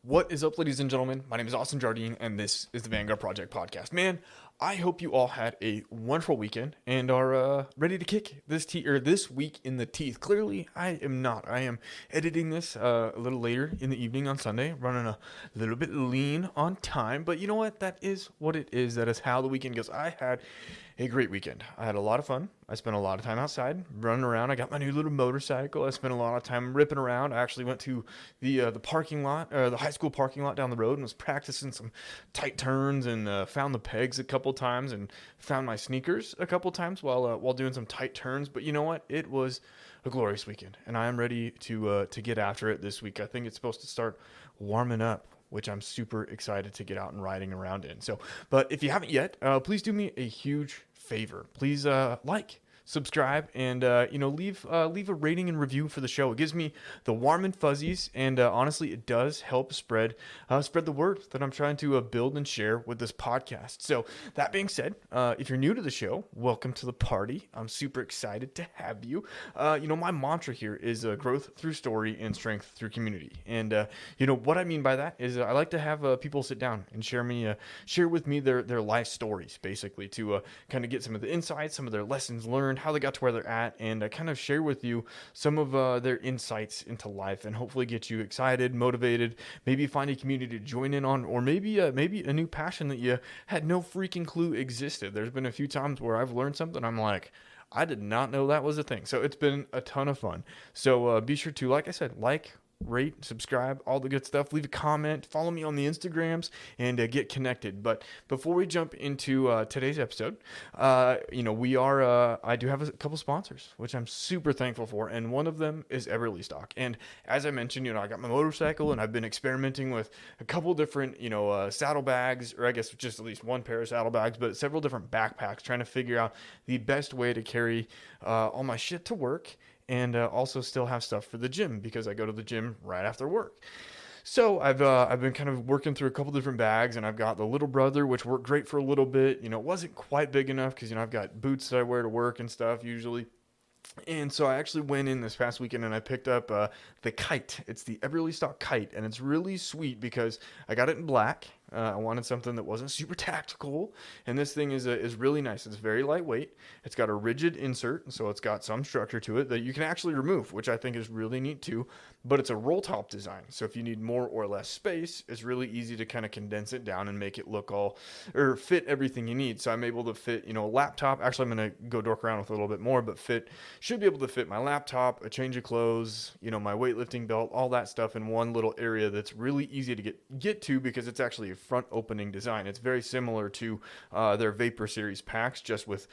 What is up, ladies and gentlemen? My name is Austin Jardine, and this is the Vanguard Project Podcast. Man, I hope you all had a wonderful weekend and are ready to kick this week in the teeth. Clearly, I am not. I am editing this a little later in the evening on Sunday, running a little bit lean on time. But you know what? That is what it is. That is how the weekend goes. I had a great weekend. I had a lot of fun. I spent a lot of time outside running around. I got my new little motorcycle. I spent a lot of time ripping around. I actually went to the parking lot, or the high school parking lot down the road, and was practicing some tight turns and found the pegs a couple times and found my sneakers a couple times while doing some tight turns. But you know what? It was a glorious weekend, and I am ready to get after it this week. I think it's supposed to start warming up, which I'm super excited to get out and riding around in. So, but if you haven't yet, please do me a huge favor. Please subscribe, and leave a rating and review for the show. It gives me the warm and fuzzies, and honestly, it does help spread the word that I'm trying to build and share with this podcast. So that being said, if you're new to the show, welcome to the party. I'm super excited to have you. My mantra here is growth through story and strength through community. And what I mean by that is I like to have people sit down and share with me their life stories, basically, to kind of get some of the insights, some of their lessons learned, how they got to where they're at, and kind of share with you some of their insights into life, and hopefully get you excited, motivated, maybe find a community to join in on, or maybe a new passion that you had no freaking clue existed. There's been a few times where I've learned something, I'm like, I did not know that was a thing. So it's been a ton of fun. So be sure to, like I said, rate, subscribe, all the good stuff. Leave a comment, follow me on the Instagrams, and get connected. But before we jump into today's episode, I do have a couple sponsors, which I'm super thankful for, and one of them is Eberlestock. And as I mentioned, I got my motorcycle, and I've been experimenting with a couple different, saddlebags, or I guess just at least one pair of saddlebags, but several different backpacks, trying to figure out the best way to carry all my shit to work, and also still have stuff for the gym, because I go to the gym right after work. So I've been kind of working through a couple different bags, and I've got the little brother, which worked great for a little bit. It wasn't quite big enough because, I've got boots that I wear to work and stuff usually. And so I actually went in this past weekend and I picked up the Kite. It's the Eberlestock Kite, and it's really sweet because I got it in black. I wanted something that wasn't super tactical, and this thing is really nice. It's very lightweight. It's got a rigid insert, so it's got some structure to it that you can actually remove, which I think is really neat too. But it's a roll top design, so if you need more or less space, it's really easy to kind of condense it down and make it fit everything you need. So I'm able to fit, a laptop. Actually, I'm going to go dork around with a little bit more, but should be able to fit my laptop, a change of clothes, my weightlifting belt, all that stuff in one little area that's really easy to get to, because it's actually a front opening design. It's very similar to their Vapor Series packs, just with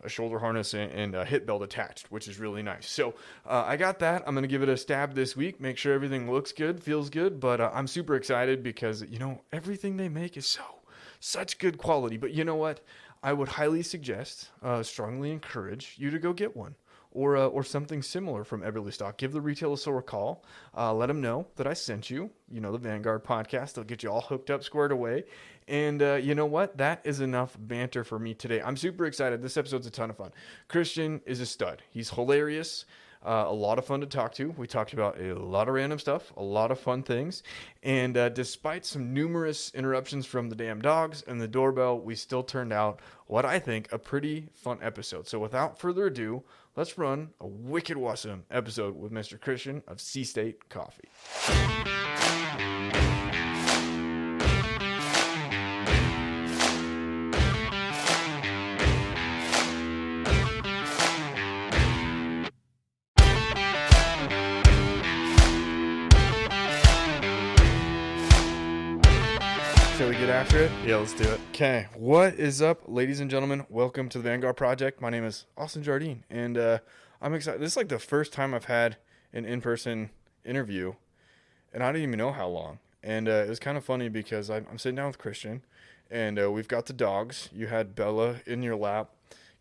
a shoulder harness and a hip belt attached, which is really nice. So I got that. I'm going to give it a stab this week, make sure everything looks good, feels good, but I'm super excited because, everything they make is such good quality. But you know what? I would highly suggest, strongly encourage you to go get one, or something similar from Eberlestock. Give the retailer store a call. Let them know that I sent you, the Vanguard podcast. They'll get you all hooked up, squared away. And you know what? That is enough banter for me today. I'm super excited. This episode's a ton of fun. Kristian is a stud. He's hilarious. A lot of fun to talk to. We talked about a lot of random stuff, a lot of fun things. And despite some numerous interruptions from the damn dogs and the doorbell, we still turned out what I think a pretty fun episode. So without further ado, let's run a wicked awesome episode with Mr. Kristian of Sea State Coffee. Shall we get after it? Yeah, let's do it. Okay, what is up, ladies and gentlemen? Welcome to the Vanguard Project. My name is Austin Jardine, and I'm excited. This is like the first time I've had an in-person interview, and I didn't even know how long. And it was kind of funny because I'm sitting down with Kristian, and we've got the dogs. You had Bella in your lap,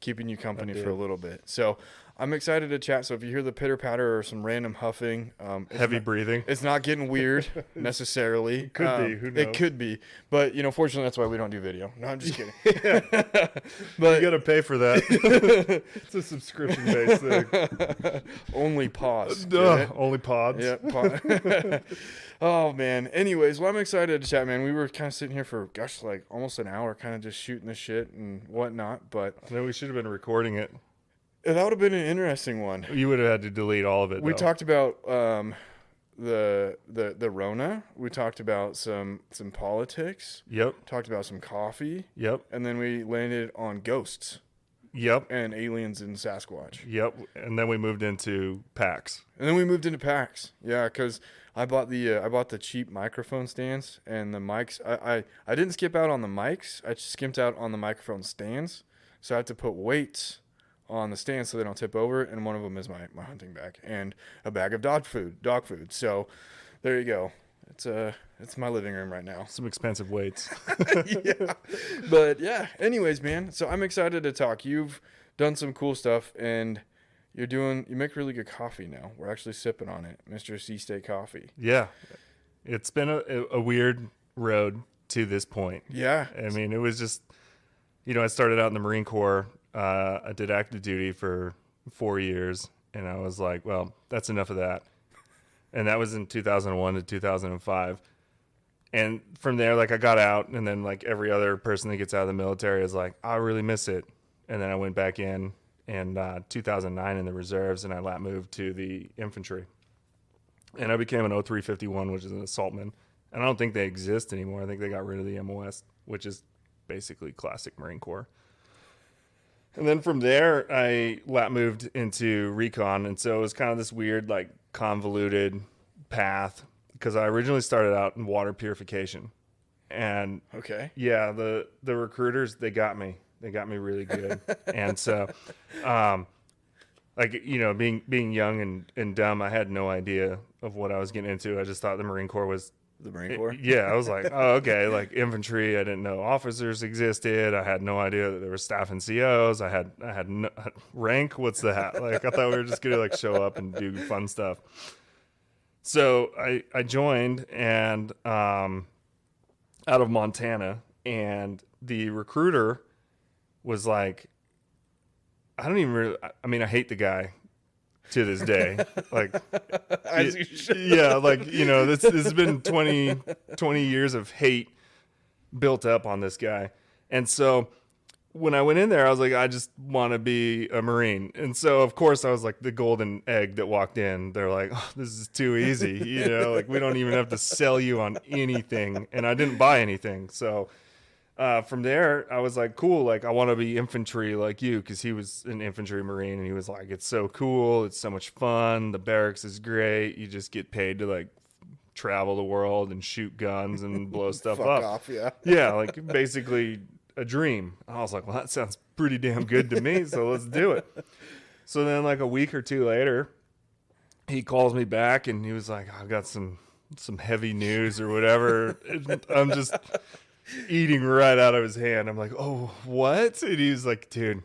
keeping you company for a little bit. So I'm excited to chat. So if you hear the pitter patter or some random huffing, Heavy breathing. it's not getting weird necessarily. Could be. Who knows? It could be, but fortunately that's why we don't do video. No, I'm just kidding. But you got to pay for that. It's a subscription based thing. Only pause. Only pods. Yeah. Oh man. Anyways, well, I'm excited to chat, man. We were kind of sitting here for like almost an hour, kind of just shooting the shit and whatnot. But No, we should have been recording it. that would have been an interesting one. You would have had to delete all of it. We though. talked about the Rona. We talked about some politics. Yep. Talked about some coffee. Yep. And then we landed on ghosts Yep. and aliens and Sasquatch. Yep. And then we moved into PAX. And then we moved into PAX. Yeah, because I bought the cheap microphone stands and the mics. I didn't skip out on the mics. I just skimped out on the microphone stands. So I had to put weights on the stands so they don't tip over. And one of them is my hunting bag and a bag of dog food. So there you go. It's my living room right now. Some expensive weights. Yeah. But yeah, anyways, man. So I'm excited to talk. You've done some cool stuff and you make really good coffee now. We're actually sipping on it, Mr. C-State Coffee. Yeah. It's been a weird road to this point. Yeah. I mean, it was just, I started out in the Marine Corps. I did active duty for 4 years, and I was like, well, that's enough of that. And that was in 2001 to 2005. And from there, like, I got out, and then, like, every other person that gets out of the military is like, I really miss it. And then I went back in 2009 in the reserves, and I lat moved to the infantry. And I became an 0351, which is an assaultman. And I don't think they exist anymore. I think they got rid of the MOS, which is basically classic Marine Corps. And then from there, I lat moved into Recon. And so it was kind of this weird, like, convoluted path because I originally started out in water purification. And Okay. yeah, the recruiters, they got me really good. And so, being young and dumb, I had no idea of what I was getting into. I just thought the Marine Corps was The Marine Corps? Yeah, I was like, oh, okay, like infantry. I didn't know officers existed. I had no idea that there were staff and COs. I had no rank. What's that? Like, I thought we were just gonna like show up and do fun stuff. So I joined and out of Montana, and the recruiter was like, I hate the guy to this day. Like, As you should. yeah, like, this has been 20 years of hate built up on this guy. And so when I went in there, I was like, I just want to be a Marine. And so, of course, I was like the golden egg that walked in. They're like, oh, this is too easy. Like, we don't even have to sell you on anything. And I didn't buy anything. So from there, I was like, cool, like, I want to be infantry like you, because he was an infantry Marine, and he was like, it's so cool, it's so much fun, the barracks is great, you just get paid to, like, travel the world and shoot guns and blow stuff Fuck up. off, yeah. Yeah, like, basically a dream. And I was like, well, that sounds pretty damn good to me, so let's do it. So then, like, a week or two later, he calls me back, and he was like, I've got some heavy news or whatever. I'm just eating right out of his hand. I'm like, oh, what? And he was like, dude,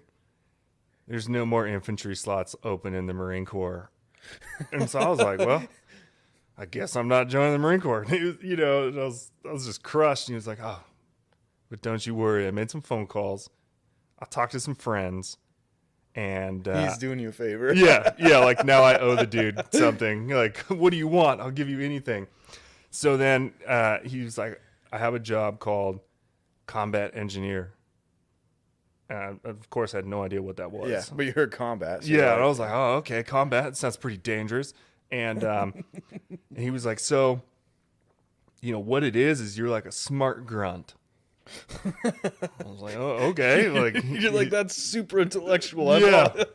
there's no more infantry slots open in the Marine Corps. And so I was like, well, I guess I'm not joining the Marine Corps. And he was, and I was just crushed. And he was like, oh, but don't you worry. I made some phone calls. I talked to some friends. And He's doing you a favor. yeah, like, now I owe the dude something. Like, what do you want? I'll give you anything. So then he was like, I have a job called combat engineer. And of course, I had no idea what that was. Yeah, but you heard combat. So Yeah, and I was like, oh, okay, combat sounds pretty dangerous. And, and he was like, so, what it is you're like a smart grunt. I was like, oh, okay. Like, You're like, that's super intellectual.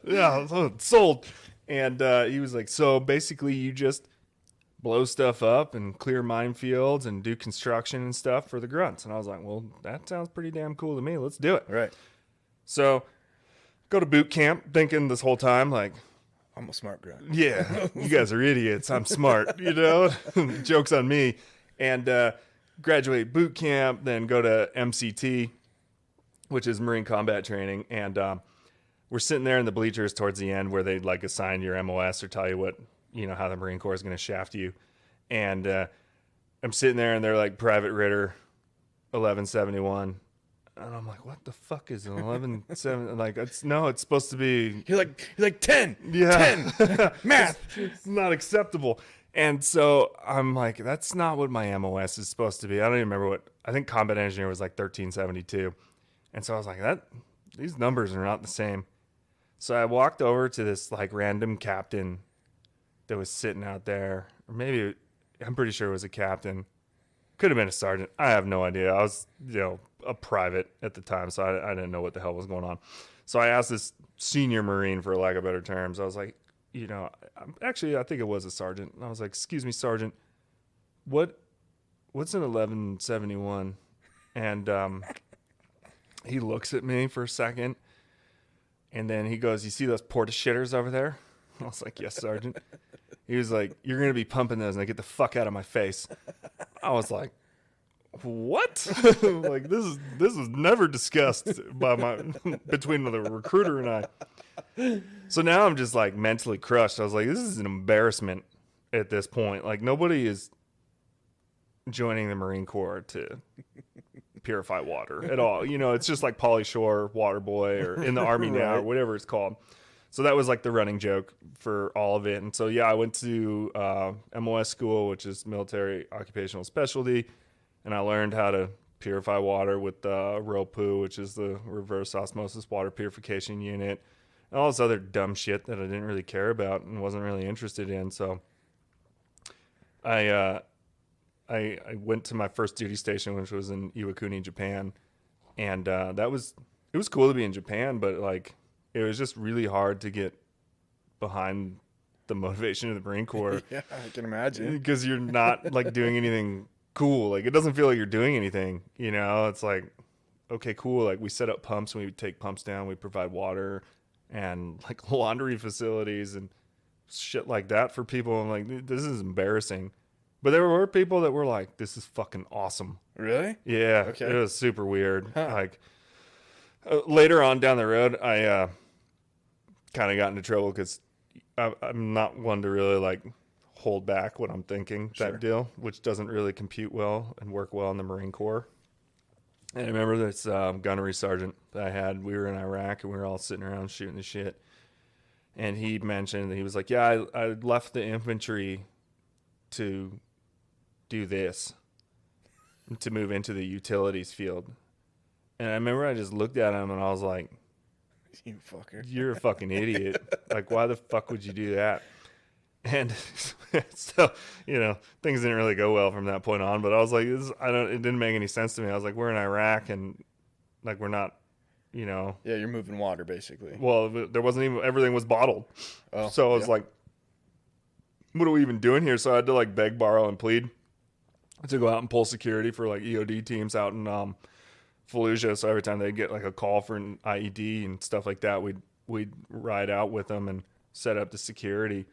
yeah, sold. And he was like, so basically you just blow stuff up and clear minefields and do construction and stuff for the grunts. And I was like, well, that sounds pretty damn cool to me. Let's do it. Right. So go to boot camp thinking this whole time, like, I'm a smart grunt. yeah, you guys are idiots. I'm smart, Joke's on me. And graduate boot camp, then go to MCT, which is Marine Combat Training. And we're sitting there in the bleachers towards the end where they like assign your MOS or tell you what, how the Marine Corps is going to shaft you. And I'm sitting there and they're like Private Ritter 1171. And I'm like, what the fuck is an 11.7? Like, it's supposed to be. You're like 10. Yeah. 10. Math. It's not acceptable. And so I'm like, that's not what my MOS is supposed to be. I don't even remember what. I think Combat Engineer was like 1372. And so I was like, these numbers are not the same. So I walked over to this like random captain that was sitting out there. Or maybe, I'm pretty sure it was a captain. Could have been a sergeant. I have no idea. I was, a private at the time, so I didn't know what the hell was going on. So I asked this senior Marine, for lack of better terms. I was like, actually, I think it was a sergeant. And I was like, excuse me, sergeant, what's an 1171? And he looks at me for a second, and then he goes, you see those porta shitters over there? I was like, yes, sergeant. He was like, you're going to be pumping those, and they get the fuck out of my face. I was like, what? Like, this was never discussed between the recruiter and I. So now I'm just like mentally crushed. I was like, this is an embarrassment at this point. Like, nobody is joining the Marine Corps to purify water at all. It's just like Pauly Shore, Water Boy, or in the Army now, or whatever it's called. So that was like the running joke for all of it. And so, yeah, I went to MOS school, which is Military Occupational Specialty. And I learned how to purify water with ROPU, which is the reverse osmosis water purification unit, and all this other dumb shit that I didn't really care about and wasn't really interested in. So I went to my first duty station, which was in Iwakuni, Japan, and it was cool to be in Japan, but like it was just really hard to get behind the motivation of the Marine Corps. Yeah, I can imagine, because you're not like doing anything cool. Like, it doesn't feel like you're doing anything, It's like, okay, cool. Like, we set up pumps, we take pumps down, we provide water and like laundry facilities and shit like that for people. I'm like, this is embarrassing. But there were people that were like, this is fucking awesome. Really? Yeah. Okay. It was super weird. Huh. Like, later on down the road, I kind of got into trouble because I'm not one to really like hold back what I'm thinking type deal, which doesn't really compute well and work well in the Marine Corps. And I remember this gunnery sergeant that I had. We were in Iraq and we were all sitting around shooting the shit. And he mentioned that he was like, yeah, I left the infantry to do this, to move into the utilities field. And I remember I just looked at him and I was like, you fucker. You're a fucking idiot. Like, why the fuck would you do that? And so, things didn't really go well from that point on, but I was like, it didn't make any sense to me. I was like, we're in Iraq and like, we're not, Yeah, you're moving water basically. Well, there wasn't even, everything was bottled. Oh, so I was like, what are we even doing here? So I had to like beg, borrow, and plead to go out and pull security for like EOD teams out in Fallujah. So every time they'd get like a call for an IED and stuff like that, we'd ride out with them and set up the security,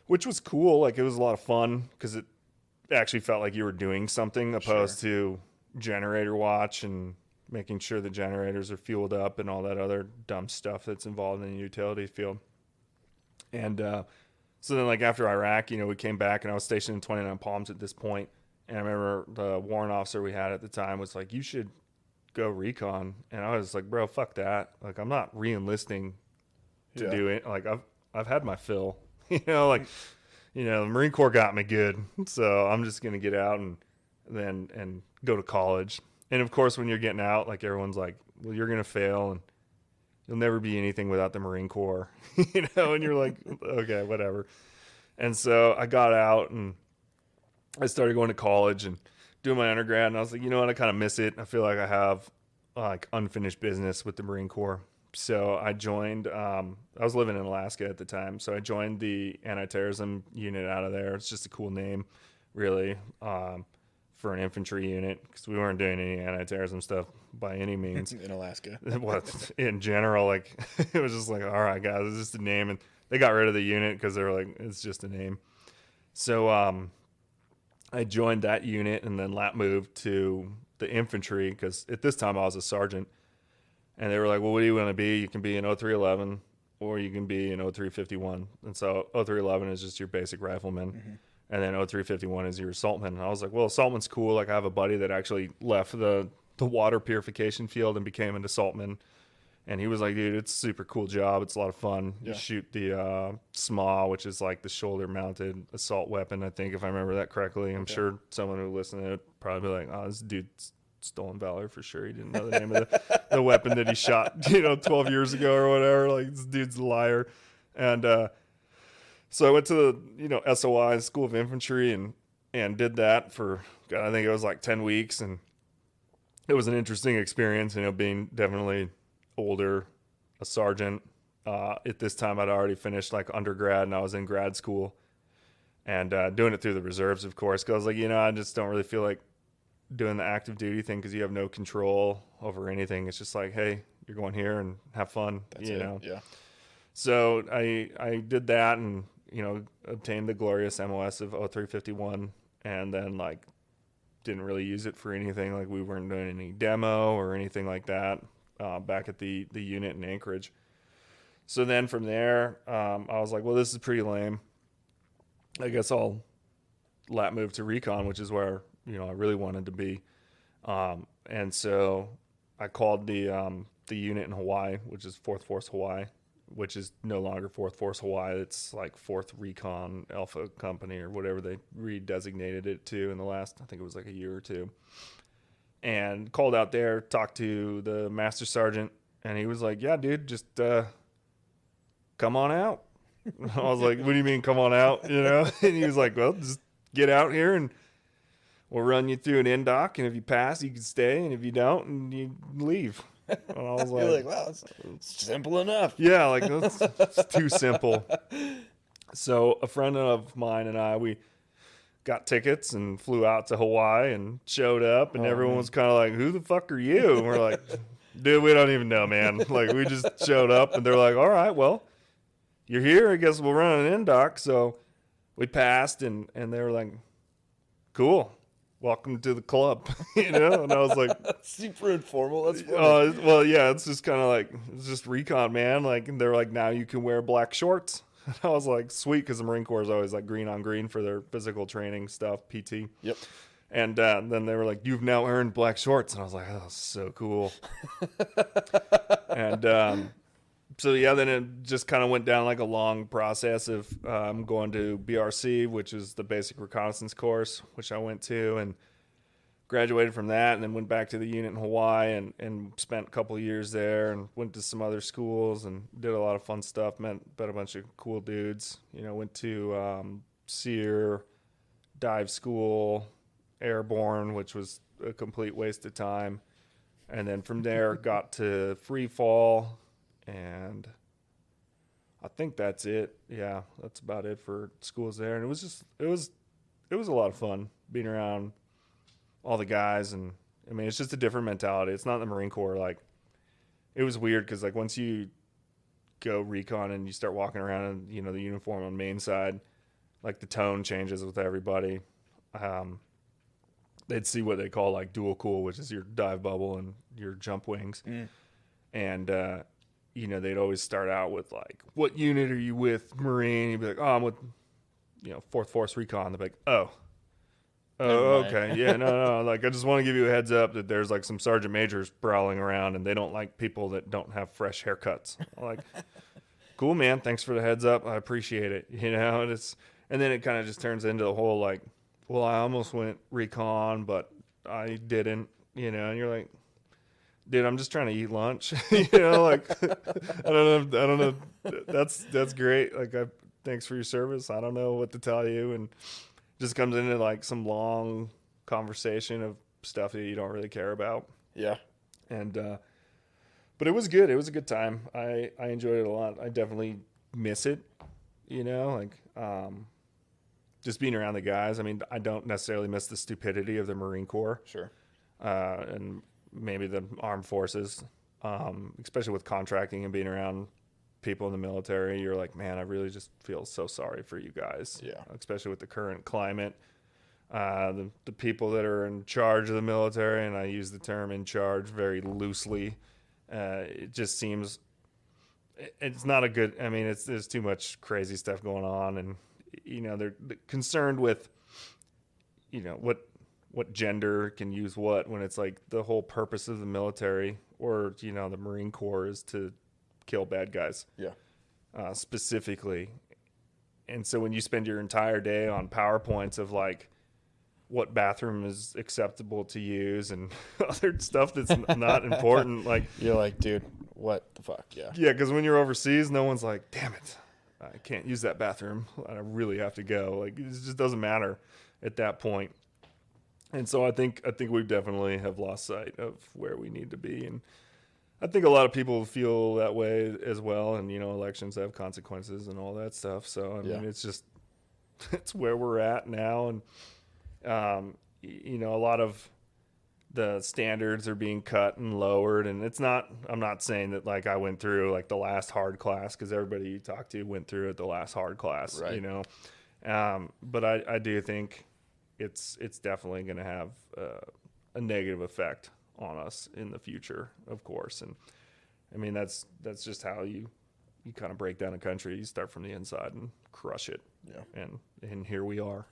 which was cool. Like, it was a lot of fun because it actually felt like you were doing something opposed to generator watch and making sure the generators are fueled up and all that other dumb stuff that's involved in the utility field. And so then, like, after Iraq, we came back and I was stationed in 29 Palms at this point. And I remember the warrant officer we had at the time was like, you should go recon. And I was like, bro, fuck that. Like, I'm not re-enlisting to do it. Like, I've had my fill. The Marine Corps got me good, so I'm just gonna get out and then go to college. And of course, when you're getting out, like, everyone's like, well, you're gonna fail and you'll never be anything without the Marine Corps, and you're like, okay, whatever. And so I got out and I started going to college and doing my undergrad, and I was like, you know what, I kind of miss it. I feel like I have like unfinished business with the Marine Corps. So I joined, I was living in Alaska at the time, so I joined the anti-terrorism unit out of there. It's just a cool name, really, for an infantry unit, because we weren't doing any anti-terrorism stuff by any means. In Alaska. In general, like, it was just like, all right, guys, it's just a name. And they got rid of the unit because they were like, it's just a name. So I joined that unit and then moved to the infantry, because at this time I was a sergeant. And they were like, well, what do you want to be? You can be an 0311 or you can be an 0351. And so 0311 is just your basic rifleman. And then 0351 is your assaultman. And I was like, well, assaultman's cool. Like I have a buddy that actually left the water purification field and became an assaultman. And he was like, dude, it's a super cool job. It's a lot of fun. You shoot the SMA, which is like the shoulder-mounted assault weapon, I think, if I remember that correctly. I'm sure someone who listened to it would probably be like, oh, this dude's stolen valor for sure. He didn't know the name of the weapon that he shot, 12 years ago or whatever. Like, this dude's a liar. And so I went to the, SOI, School of Infantry, and did that for, God, I think it was like 10 weeks. And it was an interesting experience, being definitely older, a sergeant. At this time, I'd already finished like undergrad and I was in grad school and doing it through the reserves, of course, because I was like, I just don't really feel like doing the active duty thing because you have no control over anything. It's just like, hey, you're going here and have fun. That's it. Yeah. So I did that and, obtained the glorious MOS of 0351 and then like didn't really use it for anything. Like we weren't doing any demo or anything like that. Back at the unit in Anchorage. So then from there, I was like, well, this is pretty lame. I guess I'll lat move to Recon, which is where, I really wanted to be. And so I called the unit in Hawaii, which is 4th Force Hawaii, which is no longer 4th Force Hawaii. It's like 4th Recon Alpha Company or whatever they redesignated it to in the last, I think it was like a year or two. And called out there, talked to the master sergeant, and he was like, yeah, dude, just come on out. I was like, what do you mean come on out? And he was like, well, just get out here and we'll run you through an NDOC, and if you pass, you can stay, and if you don't, and you leave. And I was like, you're like, wow, it's simple enough. Yeah, like that's too simple. So a friend of mine and I, we got tickets and flew out to Hawaii and showed up, and everyone was kind of like, who the fuck are you? And we're like, dude, we don't even know, man. Like, we just showed up, and they're like, all right, well, you're here. I guess we'll run an NDOC. So we passed, and they were like, cool. Welcome to the club, And I was like, super informal. That's funny. Well, yeah, it's just kind of like, it's just Recon, man. Like, and they're like, now you can wear black shorts. And I was like, sweet, because the Marine Corps is always like green on green for their physical training stuff, PT. Yep. And then they were like, you've now earned black shorts. And I was like, oh, so cool. And so, yeah, then it just kind of went down like a long process of going to BRC, which is the basic reconnaissance course, which I went to and graduated from that, and then went back to the unit in Hawaii and spent a couple of years there and went to some other schools and did a lot of fun stuff, met a bunch of cool dudes. Went to SEER, dive school, airborne, which was a complete waste of time. And then from there got to free fall, and I think that's it. Yeah, that's about it for schools there. And it was a lot of fun being around all the guys, and I mean, it's just a different mentality. It's not the Marine Corps. Like, it was weird because like once you go recon and you start walking around in the uniform on main side, like the tone changes with everybody. They'd see what they call like dual cool, which is your dive bubble and your jump wings, and they'd always start out with like, "What unit are you with, Marine?" You'd be like, "Oh, I'm with 4th Force Recon." They'd be like, "Oh, okay. Yeah, no. Like, I just want to give you a heads up that there's like some sergeant majors prowling around and they don't like people that don't have fresh haircuts." I'm like, cool, man. Thanks for the heads up. I appreciate it. And then it kind of just turns into the whole like, well, I almost went recon, but I didn't, and you're like, dude, I'm just trying to eat lunch. Like, I don't know. That's great. Like, thanks for your service. I don't know what to tell you. And just comes into like some long conversation of stuff that you don't really care about. Yeah. And, but it was good. It was a good time. I enjoyed it a lot. I definitely miss it, just being around the guys. I mean, I don't necessarily miss the stupidity of the Marine Corps. Sure. And maybe the armed forces, especially with contracting and being around people in the military. You're like, man, I really just feel so sorry for you guys. Yeah. Especially with the current climate. The people that are in charge of the military, and I use the term in charge very loosely, It just seems it's not a good. I mean, there's too much crazy stuff going on, and they're concerned with what gender can use what, when it's like the whole purpose of the military or the Marine Corps is to kill bad guys. Yeah. Specifically. And so when you spend your entire day on PowerPoints of like what bathroom is acceptable to use and other stuff that's not important, like you're like, dude, what the fuck? Yeah. Yeah, because when you're overseas, no one's like, damn it, I can't use that bathroom. I really have to go. Like, it just doesn't matter at that point. And so I think we definitely have lost sight of where we need to be. And I think a lot of people feel that way as well. And, elections have consequences and all that stuff. So, I mean, it's where we're at now. And, a lot of the standards are being cut and lowered. And I'm not saying that like I went through like the last hard class, because everybody you talk to went through it the last hard class, right. But I do think it's definitely going to have a negative effect on us in the future, of course. And I mean, that's just how you kind of break down a country. You start from the inside and crush it. Yeah. And here we are.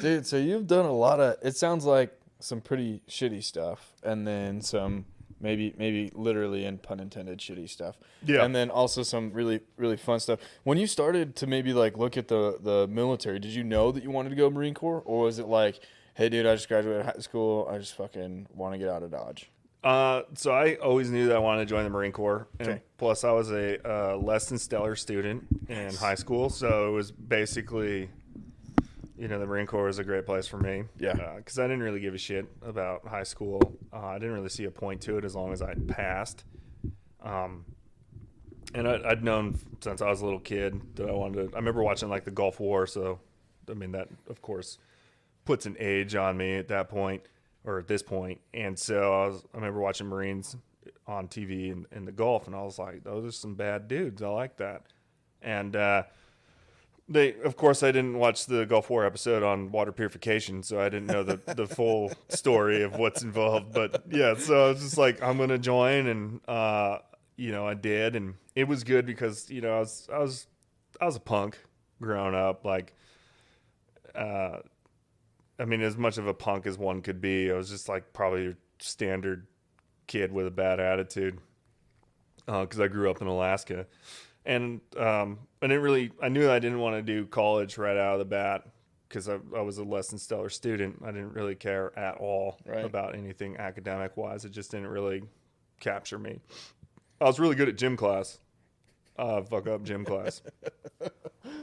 Dude, so you've done a lot of, it sounds like some pretty shitty stuff, and then some maybe literally and pun intended shitty stuff. Yeah. And then also some really, really fun stuff. When you started to maybe like look at the military, did you know that you wanted to go Marine Corps? Or was it like, hey dude, I just graduated high school, I just fucking want to get out of Dodge? So I always knew that I wanted to join the Marine Corps. Okay. And plus I was a less than stellar student in high school. So it was basically, the Marine Corps was a great place for me. Yeah. Because I didn't really give a shit about high school. I didn't really see a point to it as long as I passed. And I'd known since I was a little kid that I wanted to. I remember watching like the Gulf War. So, I mean, that of course puts an age on me at that point, or at this point. And so I remember watching Marines on TV in the Gulf, and I was like, those are some bad dudes. I like that. And of course, I didn't watch the Gulf War episode on water purification, so I didn't know the full story of what's involved. But yeah, so I was just like, I'm gonna join, and I did, and it was good because I was a punk growing up. Like, I mean, as much of a punk as one could be. I was just like probably your standard kid with a bad attitude, because I grew up in Alaska. And I knew that I didn't want to do college right out of the bat, because I was a less than stellar student. I didn't really care at all about anything academic wise. It just didn't really capture me. I was really good at gym class. Fuck up gym class.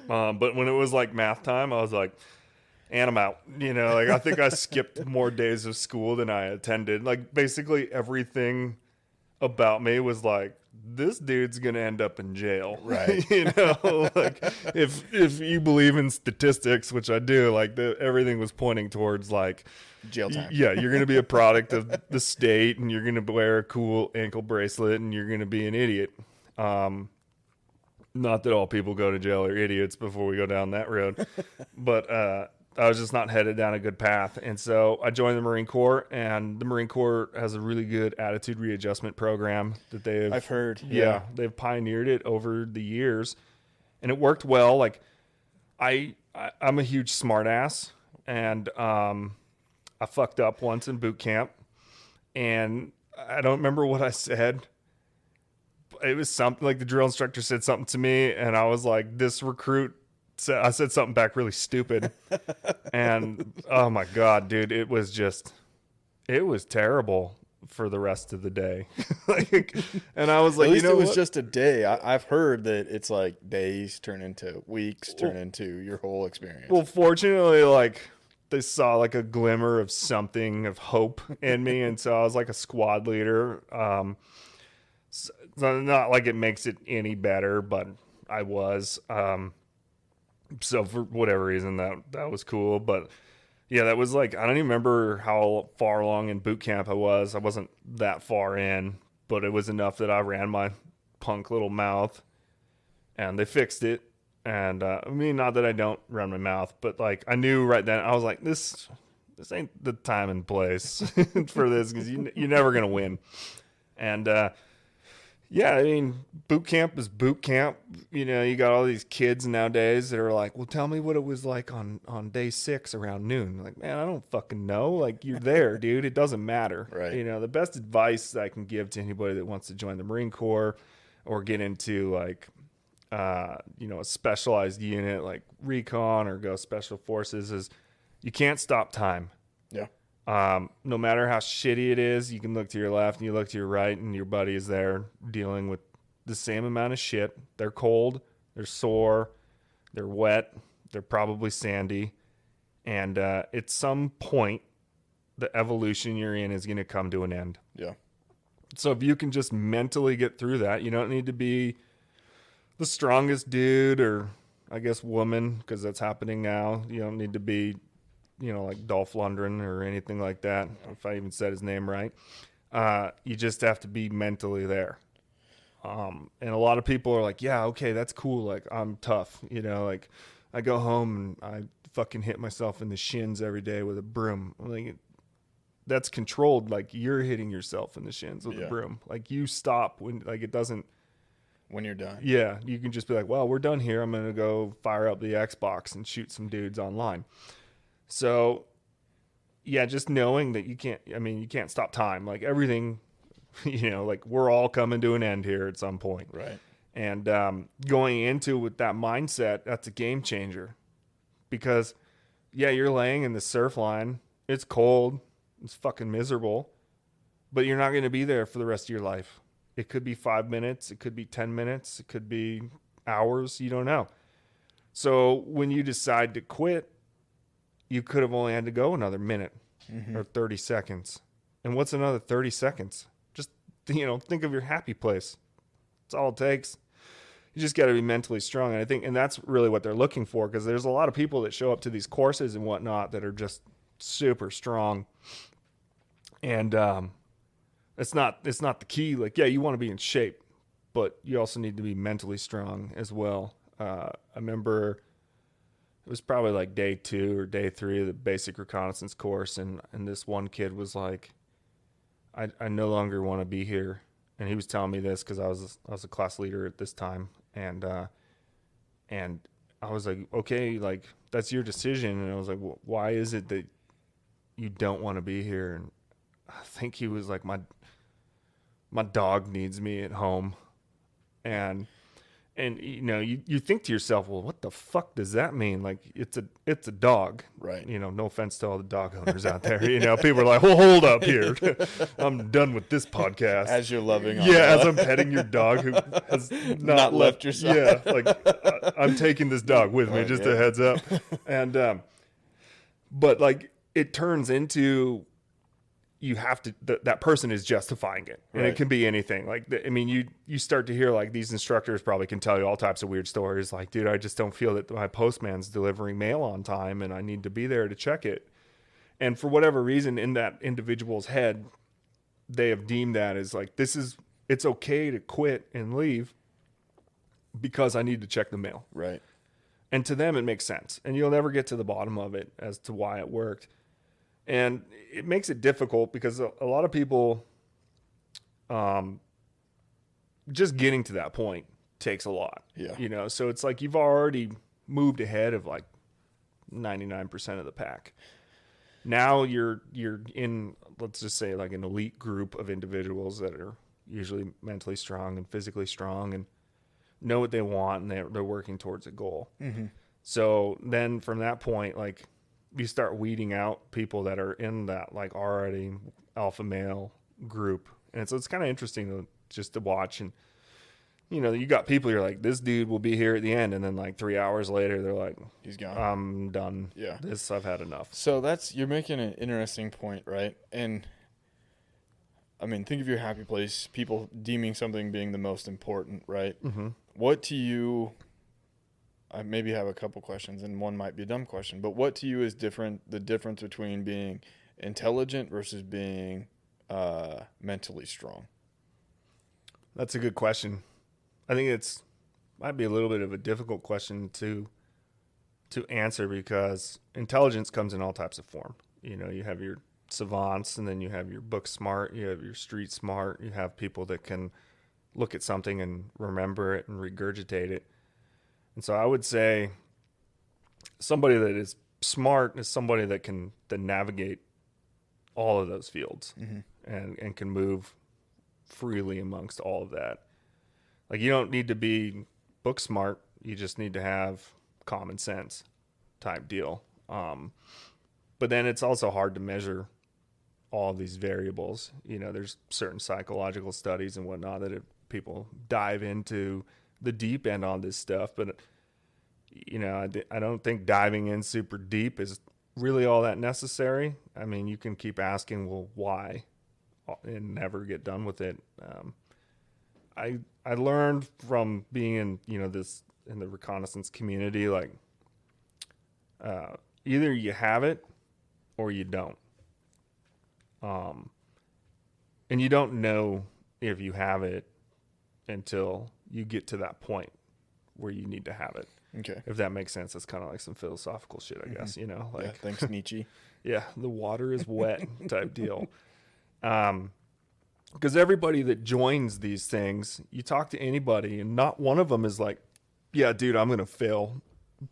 But when it was like math time, I was like, and I'm out. Like I think I skipped more days of school than I attended. Like basically everything about me was like, this dude's gonna end up in jail, right? Like if you believe in statistics, which I do, like everything was pointing towards like jail time. Yeah, you're gonna be a product of the state, and you're gonna wear a cool ankle bracelet, and you're gonna be an idiot. Not that all people go to jail are idiots before we go down that road, but I was just not headed down a good path. And so I joined the Marine Corps, and the Marine Corps has a really good attitude readjustment program that I've heard. Yeah. They've pioneered it over the years, and it worked well. Like I'm a huge smart ass, and I fucked up once in boot camp, and I don't remember what I said. It was something like the drill instructor said something to me, and I was like, this recruit, I said something back really stupid. And oh my God, dude, it was terrible for the rest of the day. And I was like, at least it was what? Just a day. I've heard that it's like days turn into weeks, turn into your whole experience. Well, fortunately, like they saw like a glimmer of something of hope in me. And so I was like a squad leader. So not like it makes it any better, but I was, so for whatever reason that was cool. But yeah, that was like, I don't even remember how far along in boot camp I was. I wasn't that far in, but it was enough that I ran my punk little mouth, and they fixed it. And I mean, not that I don't run my mouth, but like I knew right then, I was like, this ain't the time and place for this, because you're never gonna win. And yeah, I mean, boot camp is boot camp. You know, you got all these kids nowadays that are like, well, tell me what it was like on day 6 around noon. Like, man, I don't fucking know. Like, you're there, dude. It doesn't matter. Right. You know, the best advice I can give to anybody that wants to join the Marine Corps or get into like, you know, a specialized unit like Recon or go Special Forces is you can't stop time. Yeah. No matter how shitty it is, you can look to your left and you look to your right and your buddy is there dealing with the same amount of shit. They're cold, they're sore, they're wet, they're probably sandy. And at some point, the evolution you're in is going to come to an end. Yeah. So if you can just mentally get through that, you don't need to be the strongest dude or I guess woman, because that's happening now. You don't need to be, you know, like Dolph Lundgren or anything like that, if I even said his name right. You just have to be mentally there. And a lot of people are like, yeah, okay, that's cool. Like, I'm tough. You know, like, I go home and I fucking hit myself in the shins every day with a broom. Like, that's controlled. Like, you're hitting yourself in the shins with a broom. Like, you stop when, like, it doesn't. When you're done. Yeah, you can just be like, well, we're done here. I'm going to go fire up the Xbox and shoot some dudes online. So, yeah, just knowing that you can't stop time. Like everything, you know, like we're all coming to an end here at some point. Right. And going into with that mindset, that's a game changer. Because, yeah, you're laying in the surf line. It's cold. It's fucking miserable. But you're not going to be there for the rest of your life. It could be 5 minutes. It could be 10 minutes. It could be hours. You don't know. So when you decide to quit, you could have only had to go another minute or 30 seconds. And what's another 30 seconds? Just, you know, think of your happy place. That's all it takes. You just got to be mentally strong. And I think, and that's really what they're looking for, because there's a lot of people that show up to these courses and whatnot that are just super strong. And it's not the key. Like, yeah, you want to be in shape, but you also need to be mentally strong as well. I remember it was probably like day 2 or day 3 of the basic reconnaissance course. And this one kid was like, I no longer want to be here. And he was telling me this because I was a class leader at this time. And I was like, okay, like that's your decision. And I was like, well, why is it that you don't want to be here? And I think he was like, my dog needs me at home. And you know, you think to yourself, well, what the fuck does that mean? Like, it's a dog, right? You know, no offense to all the dog owners out there. You know, people are like, well, hold up here. I'm done with this podcast. As you're loving, as I'm petting your dog who has not left your side. Yeah, like I'm taking this dog with me, just a heads up. And but like it turns into, you have to, that person is justifying it. And it can be anything. Like, I mean, you start to hear like these instructors probably can tell you all types of weird stories. Like, dude, I just don't feel that my postman's delivering mail on time and I need to be there to check it. And for whatever reason in that individual's head, they have deemed that as like, it's okay to quit and leave because I need to check the mail. Right. And to them, it makes sense. And you'll never get to the bottom of it as to why it worked. And it makes it difficult because a lot of people, just getting to that point takes a lot. Yeah. You know, so it's like you've already moved ahead of like 99% of the pack. Now you're in, let's just say, like an elite group of individuals that are usually mentally strong and physically strong and know what they want, and they're working towards a goal. Mm-hmm. So then from that point, like, you start weeding out people that are in that like already alpha male group. And so it's kind of interesting to watch. And, you know, you got people, you're like, this dude will be here at the end. And then like 3 hours later, they're like, he's gone. I'm done. Yeah. I've had enough. So you're making an interesting point, right? And I mean, think of your happy place, people deeming something being the most important, right? Mm-hmm. What to you, I maybe have a couple questions, and one might be a dumb question, but what to you is the difference between being intelligent versus being mentally strong? That's a good question. I think might be a little bit of a difficult question to answer, because intelligence comes in all types of form. You know, you have your savants, and then you have your book smart, you have your street smart, you have people that can look at something and remember it and regurgitate it. And so I would say somebody that is smart is somebody that can navigate all of those fields and can move freely amongst all of that. Like, you don't need to be book smart. You just need to have common sense type deal. But then it's also hard to measure all of these variables. You know, there's certain psychological studies and whatnot that people dive into the deep end on this stuff. But, you know, I don't think diving in super deep is really all that necessary. I mean, you can keep asking, well, why, and never get done with it. I learned from being in, you know, in the reconnaissance community, like, either you have it or you don't. And you don't know if you have it until you get to that point where you need to have it. Okay. If that makes sense. It's kind of like some philosophical shit, I guess, you know, like, Yeah, thanks, Nietzsche. yeah, the water is wet type deal. Because everybody that joins these things, you talk to anybody and not one of them is like, yeah, dude, I'm going to fail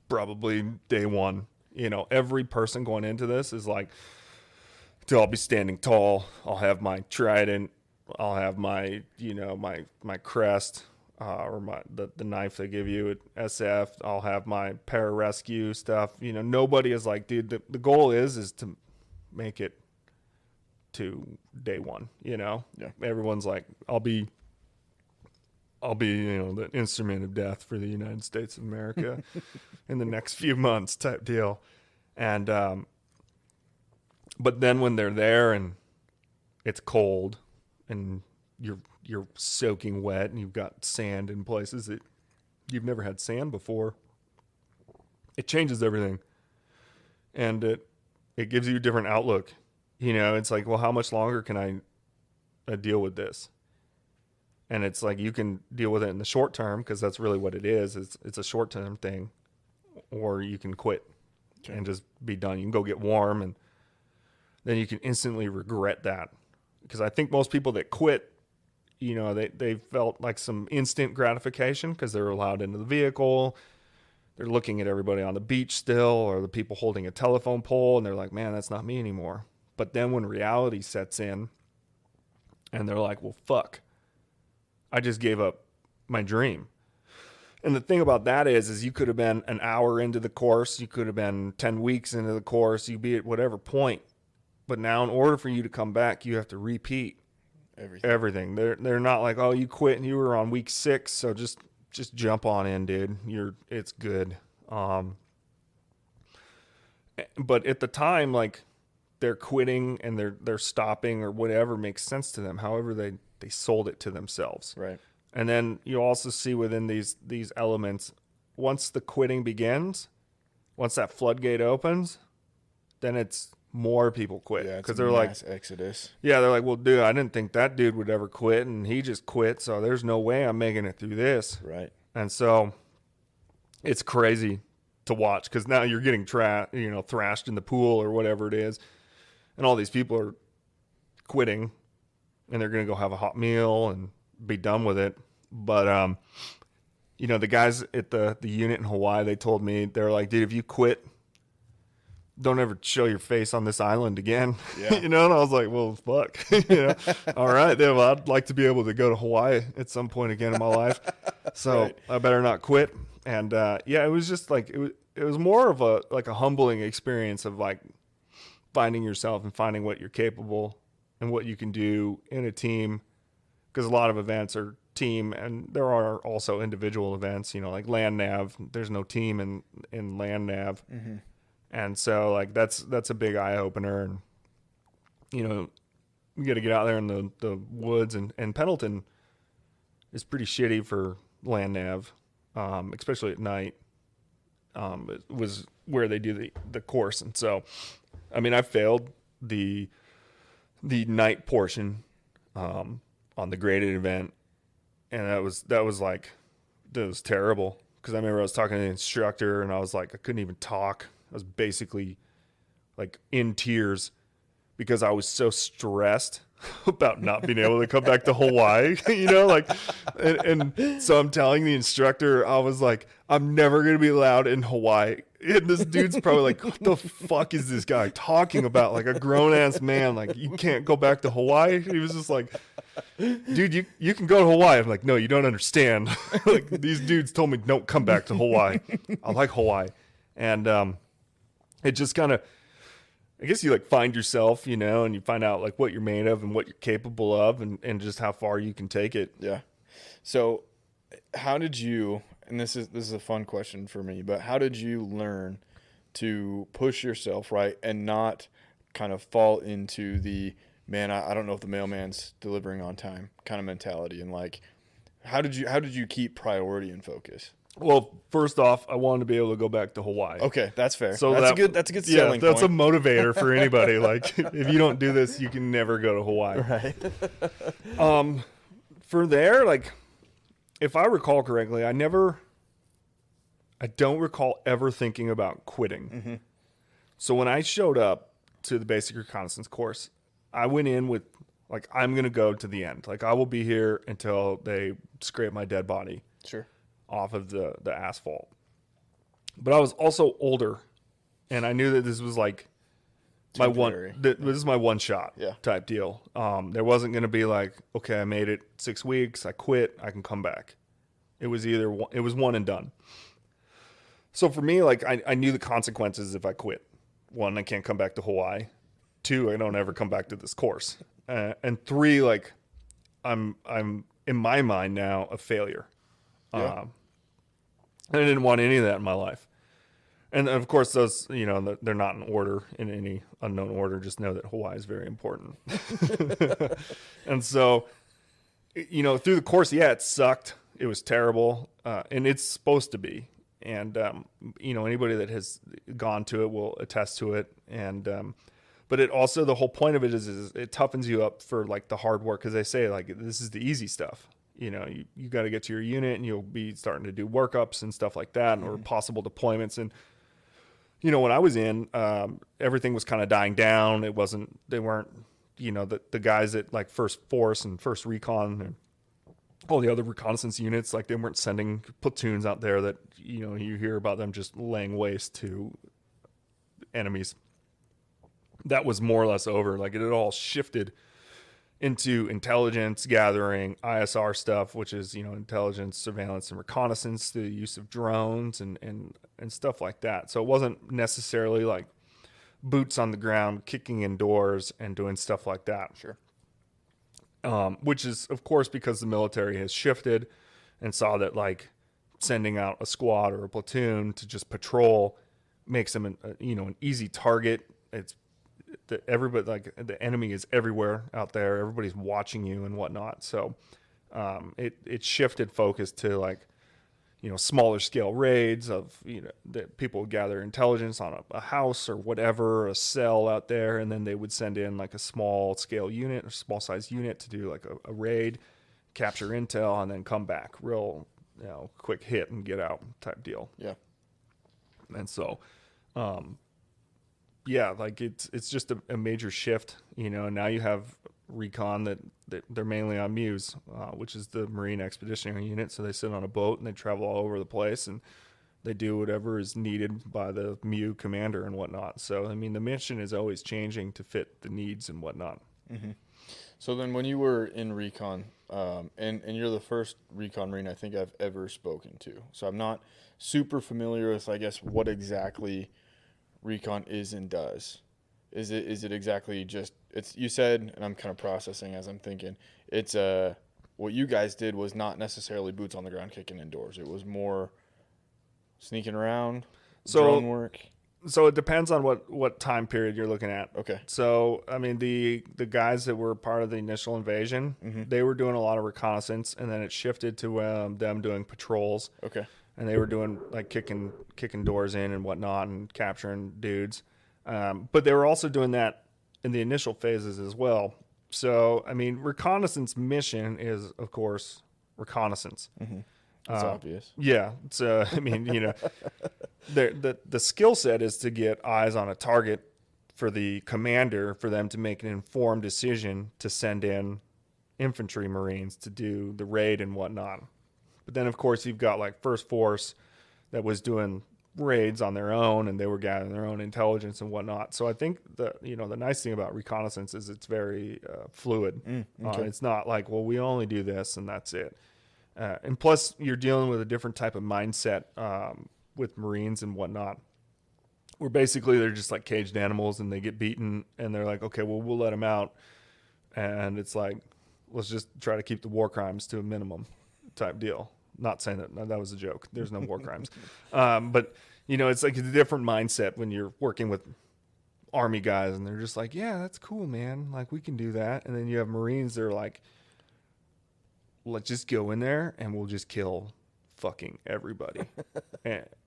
probably day one. You know, every person going into this is like, dude, I'll be standing tall. I'll have my trident. I'll have my, you know, my crest, or the knife they give you at SF. I'll have my pararescue stuff. You know, nobody is like, dude, the goal is to make it to day one, you know? Yeah. Everyone's like, I'll be, you know, the instrument of death for the United States of America in the next few months type deal. And, but then when they're there and it's cold and you're soaking wet and you've got sand in places that you've never had sand before, it changes everything. And it gives you a different outlook. You know, it's like, well, how much longer can I deal with this? And it's like, you can deal with it in the short term, because that's really what it is. It's a short term thing, or you can quit and just be done. You can go get warm, and then you can instantly regret that. Because I think most people that quit, you know, they felt like some instant gratification because they're allowed into the vehicle. They're looking at everybody on the beach still, or the people holding a telephone pole, and they're like, man, that's not me anymore. But then when reality sets in and they're like, well, fuck, I just gave up my dream. And the thing about that is you could have been an hour into the course. You could have been 10 weeks into the course. You'd be at whatever point. But now in order for you to come back, you have to repeat everything. They're not like, oh, you quit and you were on week 6. So just jump on in, dude. It's good. But at the time, like, they're quitting and they're stopping or whatever makes sense to them. However, they sold it to themselves. Right. And then you also see within these elements, once the quitting begins, once that floodgate opens, then it's more people quit. Yeah, because they're like, exodus. Yeah, they're like, well, dude, I didn't think that dude would ever quit, and he just quit, so there's no way I'm making it through this. Right. And so it's crazy to watch, because now you're getting thrashed in the pool or whatever it is, and all these people are quitting, and they're going to go have a hot meal and be done with it. But, you know, the guys at the unit in Hawaii, they told me, they're like, dude, if you quit, don't ever show your face on this island again. Yeah. You know, and I was like, well, fuck. You know, all right, then, well, I'd like to be able to go to Hawaii at some point again in my life. So Right. I better not quit. And, yeah, it was just like, it was more of a humbling experience of like finding yourself and finding what you're capable and what you can do in a team. Because a lot of events are team, and there are also individual events, you know, like land nav. There's no team in land nav. Mm-hmm. And so like that's a big eye opener. And, you know, you got to get out there in the woods, and Pendleton is pretty shitty for land nav, especially at night. It was where they do the course. And so, I mean, I failed the night portion, on the graded event. And that was terrible. Cause I remember I was talking to the instructor, and I was like, I couldn't even talk. I was basically like in tears because I was so stressed about not being able to come back to Hawaii, you know, like, and so I'm telling the instructor, I was like, I'm never going to be allowed in Hawaii. And this dude's probably like, what the fuck is this guy talking about? Like a grown ass man, like you can't go back to Hawaii. He was just like, dude, you can go to Hawaii. I'm like, no, you don't understand. Like these dudes told me don't come back to Hawaii. I like Hawaii. And it just kind of, I guess you like find yourself, you know, and you find out like what you're made of and what you're capable of and just how far you can take it. Yeah. So how did you, and this is a fun question for me, but how did you learn to push yourself, right, and not kind of fall into the, man, I don't know if the mailman's delivering on time kind of mentality? And like, how did you keep priority and focus? Well, first off, I wanted to be able to go back to Hawaii. Okay, that's fair. So that's a good selling that's point. a motivator for anybody. Like if you don't do this, you can never go to Hawaii. Right. For there, like if I recall correctly, I don't recall ever thinking about quitting. Mm-hmm. So when I showed up to the basic reconnaissance course, I went in with like, I'm going to go to the end. Like I will be here until they scrape my dead body Sure. off of the asphalt. But I was also older, and I knew that this was like Temporary. this is my one shot Yeah. type deal. There wasn't going to be like, okay, I made it 6 weeks, I quit, I can come back. It was it was one and done. So for me, like I knew the consequences if I quit. 1, I can't come back to Hawaii. 2, I don't ever come back to this course. And 3, like I'm in my mind now a failure. Yeah. I didn't want any of that in my life. And of course, those, you know, they're not in order in any unknown order. Just know that Hawaii is very important. And so, you know, through the course, yeah, it sucked. It was terrible. And it's supposed to be. And, you know, anybody that has gone to it will attest to it. And, but it also, the whole point of it is it toughens you up for like the hard work. Cause they say like, this is the easy stuff. You know, you got to get to your unit and you'll be starting to do workups and stuff like that, or possible deployments. And, you know, when I was in, everything was kind of dying down. They weren't, you know, the guys at like First Force and First Recon and all the other reconnaissance units, like they weren't sending platoons out there that, you know, you hear about them just laying waste to enemies. That was more or less over. Like it had all shifted into intelligence gathering, ISR stuff, which is, you know, intelligence, surveillance, and reconnaissance, the use of drones and stuff like that. So it wasn't necessarily like boots on the ground, kicking in doors and doing stuff like that. Sure. Which is, of course, because the military has shifted and saw that like sending out a squad or a platoon to just patrol makes them an easy target. It's everybody, like the enemy is everywhere out there. Everybody's watching you and whatnot. So it shifted focus to like, you know, smaller scale raids of, you know, that people would gather intelligence on a house or whatever, a cell out there. And then they would send in like a small scale unit or small size unit to do like a raid, capture intel, and then come back real, you know, quick hit and get out type deal. Yeah. And so, yeah, like it's just a major shift, you know. Now you have Recon that they're mainly on MEUs, which is the Marine Expeditionary Unit. So they sit on a boat and they travel all over the place and they do whatever is needed by the MEU commander and whatnot. So, I mean, the mission is always changing to fit the needs and whatnot. Mm-hmm. So then when you were in Recon, and you're the first Recon Marine I think I've ever spoken to. So I'm not super familiar with, I guess, what exactly Recon is and does. Is it exactly just, it's, you said, and I'm kind of processing as I'm thinking, it's what you guys did was not necessarily boots on the ground kicking indoors. It was more sneaking around, drone work. So it depends on what time period you're looking at. Okay. So, I mean, the guys that were part of the initial invasion, they were doing a lot of reconnaissance, and then it shifted to them doing patrols. Okay. And they were doing like kicking doors in and whatnot and capturing dudes. But they were also doing that in the initial phases as well. So, I mean, reconnaissance mission is, of course, reconnaissance. Mm-hmm. That's obvious. Yeah. So, I mean, you know, the skill set is to get eyes on a target for the commander for them to make an informed decision to send in infantry Marines to do the raid and whatnot. But then, of course, you've got like First Force that was doing raids on their own, and they were gathering their own intelligence and whatnot. So I think the nice thing about reconnaissance is it's very fluid. Okay. It's not like, well, we only do this and that's it. And plus, you're dealing with a different type of mindset with Marines and whatnot, where basically they're just like caged animals and they get beaten, and they're like, okay, well, we'll let them out. And it's like, let's just try to keep the war crimes to a minimum type deal. Not saying that was a joke. There's no war crimes. But, it's like a different mindset when you're working with Army guys, and they're just like, yeah, that's cool, man. Like, we can do that. And then you have Marines that are like, let's just go in there and we'll just kill fucking everybody.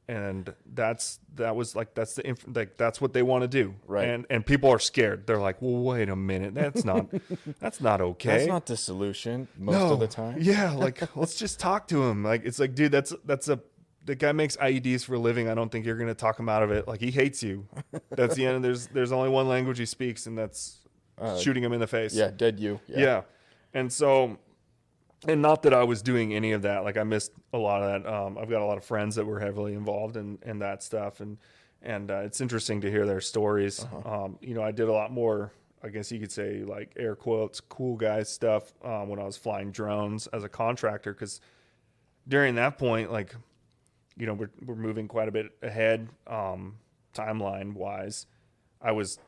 and that's what they want to do. Right. And people are scared. They're like, well, wait a minute. That's not okay. That's not the solution most of the time. Yeah. Like, let's just talk to him. Like, it's like, dude, the guy makes IEDs for a living. I don't think you're going to talk him out of it. Like, he hates you. That's the end. There's only one language he speaks, and that's shooting him in the face. Yeah. Dead you. Yeah. And so, and not that I was doing any of that. Like, I missed a lot of that. I've got a lot of friends that were heavily involved in that stuff. And it's interesting to hear their stories. I did a lot more, I guess you could say, like, air quotes, cool guy stuff when I was flying drones as a contractor. Because during that point, like, we're moving quite a bit ahead timeline wise. I was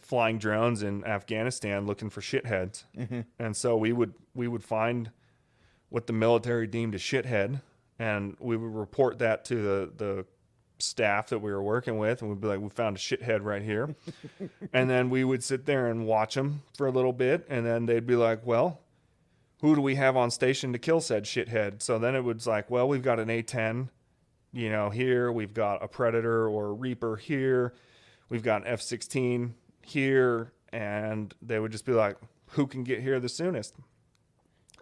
flying drones in Afghanistan looking for shitheads. Mm-hmm. And so we would find what the military deemed a shithead, and we would report that to the staff that we were working with, and we'd be like, we found a shithead right here. And then we would sit there and watch them for a little bit, and then they'd be like, well, who do we have on station to kill said shithead? So then it was like, well, we've got an A-10, here. We've got a Predator or a Reaper here. We've got an F-16 here. And they would just be like, who can get here the soonest?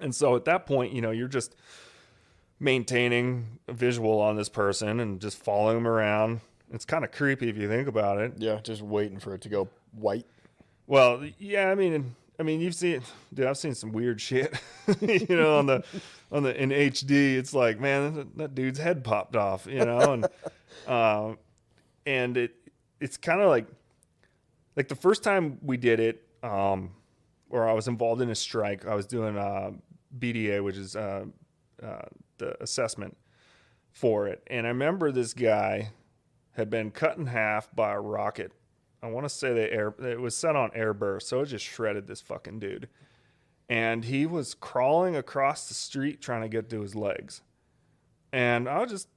And so at that point, you're just maintaining a visual on this person and just following them around. It's kind of creepy if you think about it. Yeah, just waiting for it to go white. Well, yeah, I mean, you've seen, dude, I've seen some weird shit, on the in HD. It's like, man, that dude's head popped off, and it's kind of like the first time we did it, or I was involved in a strike. I was doing BDA, which is the assessment for it, and I remember this guy had been cut in half by a rocket. I want to say it was set on airburst, so it just shredded this fucking dude. And he was crawling across the street trying to get to his legs. And I was just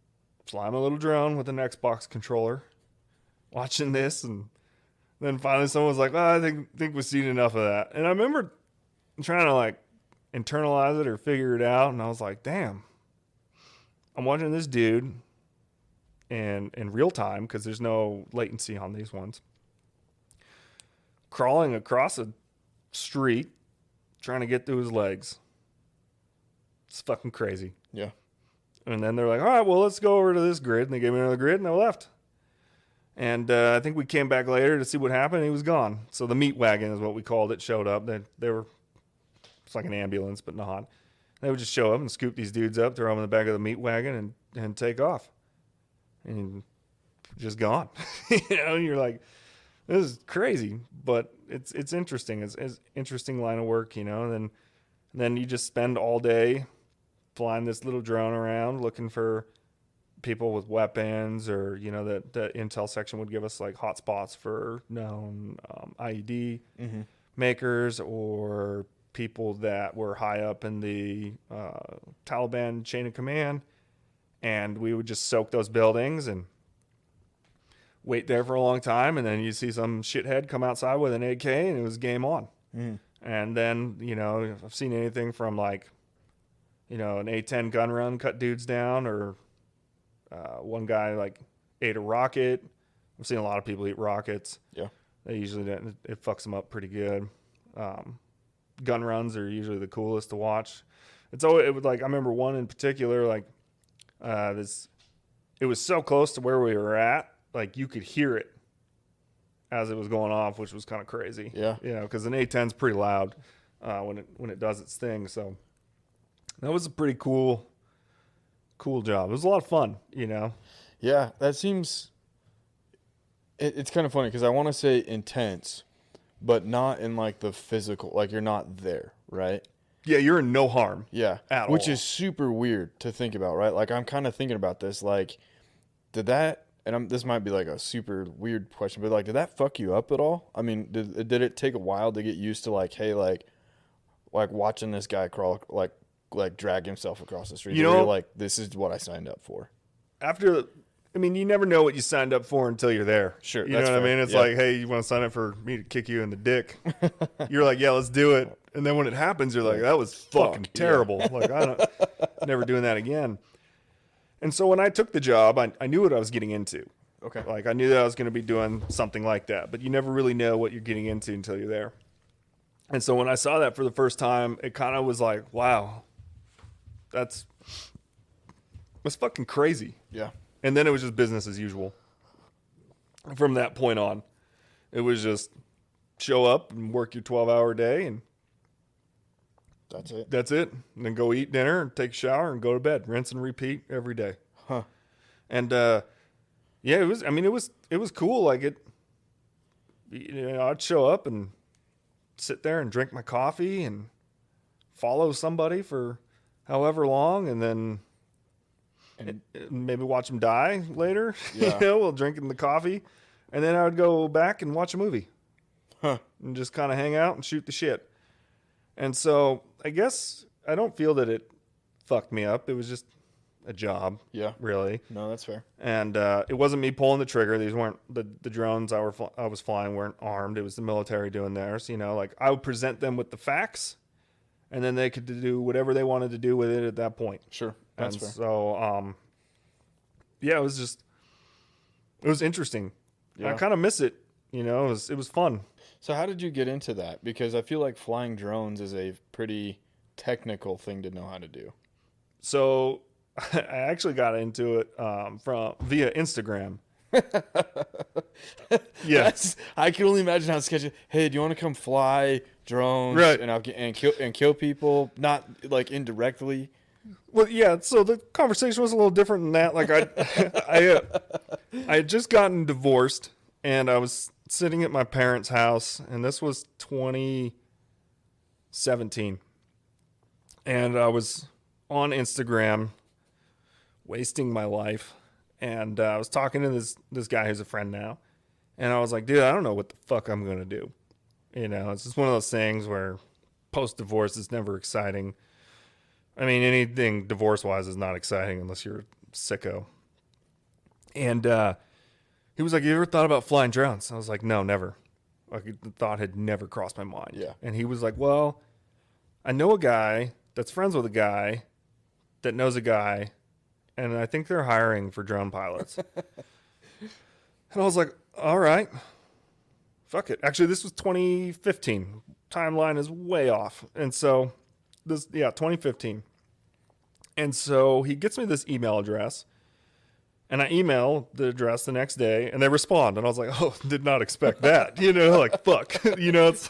flying my little drone with an Xbox controller, watching this, and then finally someone was like, oh, I think we've seen enough of that. And I remember trying to like internalize it or figure it out, and I was like, damn, I'm watching this dude in real time, because there's no latency on these ones, crawling across a street trying to get to his legs. It's fucking crazy. Yeah. And then they're like, all right, well, let's go over to this grid. And they gave me another grid, and I left. And I think we came back later to see what happened, and he was gone. So the meat wagon is what we called it, showed up. They were, it's like an ambulance, but not. They would just show up and scoop these dudes up, throw them in the back of the meat wagon, and take off. And just gone. You're like, this is crazy, but it's interesting. It's interesting line of work, and then you just spend all day flying this little drone around looking for people with weapons, or that the intel section would give us like hotspots for known IED makers, or people that were high up in the Taliban chain of command, and we would just soak those buildings and wait there for a long time, and then you see some shithead come outside with an AK, and it was game on. And then I've seen anything from like an A-10 gun run cut dudes down, or one guy like ate a rocket. I've seen a lot of people eat rockets. Yeah, they usually it fucks them up pretty good. Gun runs are usually the coolest to watch. It would like, I remember one in particular, like it was so close to where we were at, like you could hear it as it was going off, which was kind of crazy. Yeah. You know, because an A10's pretty loud when it does its thing. So that was a pretty cool job. It was a lot of fun, you know. Yeah, that seems. It's kind of funny because I want to say intense, but not in like the physical. Like you're not there, right? Yeah, you're in no harm. Yeah, At which all. is super weird to think about, right? Like I'm kind of thinking about this. Like, did that? And this might be like a super weird question, but like, did that fuck you up at all? I mean, did it take a while to get used to like, hey, like watching this guy crawl, like drag himself across the street? You where know, you're like, this is what I signed up for. I mean, you never know what you signed up for until you're there. Sure, You know that's what I fair. mean? It's Yeah. like, hey, you want to sign up for me to kick you in the dick? You're like, yeah, let's do it. And then when it happens, you're like, that was fucking Fuck, terrible. Like, never doing that again. And so when I took the job, I knew what I was getting into. Okay. Like, I knew that I was going to be doing something like that, but you never really know what you're getting into until you're there. And so when I saw that for the first time, it kind of was like, wow, that's fucking crazy. Yeah. And then it was just business as usual. From that point on, it was just show up and work your 12-hour day, and That's it. that's it. And then go eat dinner and take a shower and go to bed. Rinse and repeat every day. Huh. And yeah, it was. I mean, it was cool. Like it. You know, I'd show up and sit there and drink my coffee and follow somebody for however long, and then. And maybe watch them die later, Yeah. you know, while drinking the coffee. And then I would go back and watch a movie. Huh. And just kind of hang out and shoot the shit. And so I guess I don't feel that it fucked me up. It was just a job, Yeah. really. No, that's fair. And it wasn't me pulling the trigger. These weren't the drones I was flying weren't armed. It was the military doing theirs. You know, like I would present them with the facts, and then they could do whatever they wanted to do with it at that point. Sure. That's And fair. so, yeah, it was interesting. Yeah. I kind of miss it. You know, it was fun. So how did you get into that? Because I feel like flying drones is a pretty technical thing to know how to do. So I actually got into it via Instagram. Yes, I can only imagine how sketchy. Hey, do you want to come fly drones? Right. And I'll get and kill people, not like indirectly. well, yeah. So the conversation was a little different than that. Like I had just gotten divorced, and I was sitting at my parents' house, and this was 2017, and I was on Instagram wasting my life, and I was talking to this guy who's a friend now, and I was like, dude, I don't know what the fuck I'm gonna do. You know, it's just one of those things where post-divorce is never exciting. I mean, anything divorce-wise is not exciting unless you're a sicko. And he was like, you ever thought about flying drones? I was like, no, never. Like, the thought had never crossed my mind. Yeah. And he was like, well, I know a guy that's friends with a guy that knows a guy, and I think they're hiring for drone pilots. And I was like, all right, fuck it. Actually, this was 2015. Timeline is way off. And so 2015. And so he gets me this email address, and I email the address the next day, and they respond. And I was like, oh, did not expect that. You know, like, fuck. You know, it's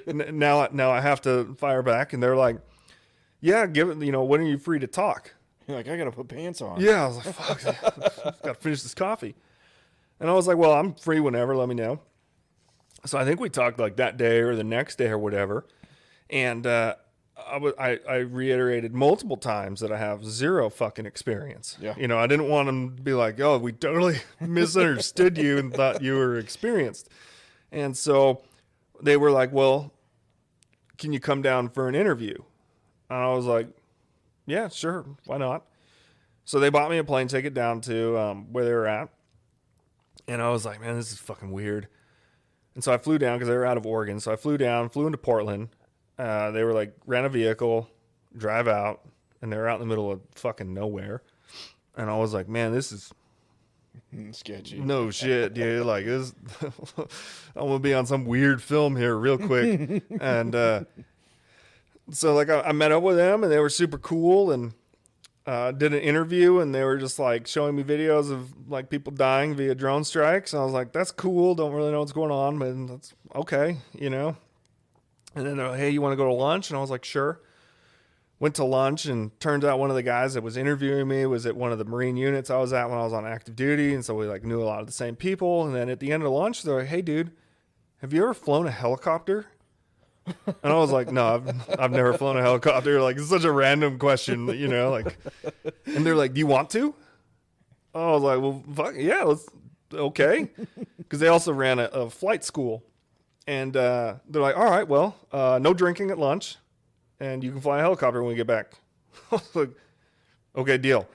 now I have to fire back. And they're like, yeah, give it, you know, when are you free to talk? You're like, I gotta put pants on. Yeah, I was like, fuck, got to finish this coffee. And I was like, well, I'm free whenever, let me know. So I think we talked like that day or the next day or whatever. And I reiterated multiple times that I have zero fucking experience. Yeah. You know, I didn't want them to be like, oh, we totally misunderstood you and thought you were experienced. And so they were like, well, can you come down for an interview? And I was like, yeah, sure. Why not? So they bought me a plane ticket down to where they were at. And I was like, man, this is fucking weird. And so I flew down because they were out of Oregon. So I flew into Portland. They were like, rent a vehicle, drive out. And they were out in the middle of fucking nowhere. And I was like, man, this is Sketchy. no shit, dude. Like, this, I'm going to be on some weird film here real quick. And so like I met up with them, and they were super cool. And did an interview, and they were just like showing me videos of like people dying via drone strikes. And I was like, that's cool. Don't really know what's going on, but that's okay, you know. And then they're like, hey, you want to go to lunch? And I was like, sure. Went to lunch, and turns out one of the guys that was interviewing me was at one of the Marine units I was at when I was on active duty. And so we like knew a lot of the same people. And then at the end of lunch, they're like, hey, dude, have you ever flown a helicopter? And I was like, no, I've never flown a helicopter. Like, it's such a random question, you know, like, and they're like, do you want to? I was like, well, fuck, yeah, let's, okay. Because they also ran a flight school. And they're like, all right, well, no drinking at lunch, and you can fly a helicopter when we get back. I was like, okay, deal.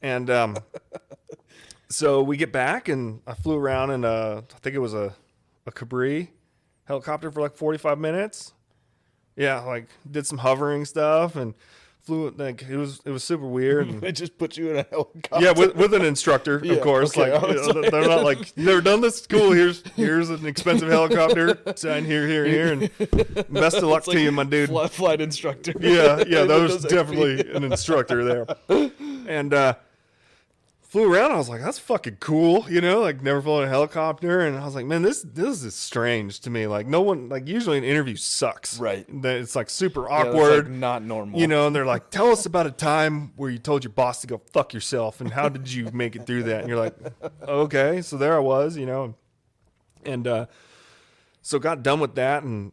And so we get back, and I flew around in I think it was a Cabri helicopter for like 45 minutes. Yeah, like did some hovering stuff and flew. Like it was super weird. And They just put you in a helicopter. yeah, with an instructor, Yeah, of course. okay, Like, you know, they're not like, you never done this? Cool. Here's an expensive helicopter. Sign here, and best of luck to you, my dude. Flight instructor. Yeah, They that put was those definitely an instructor there. And flew around. I was like, that's fucking cool, you know, like never flown a helicopter. And I was like, man, this is strange to me. Like no one, like usually an interview sucks. Right. It's like super Yeah, that's, awkward. like, not normal. You know, and they're like, tell us about a time where you told your boss to go fuck yourself, and how did you make it through that? And you're like, okay. So there I was, you know. And so got done with that, and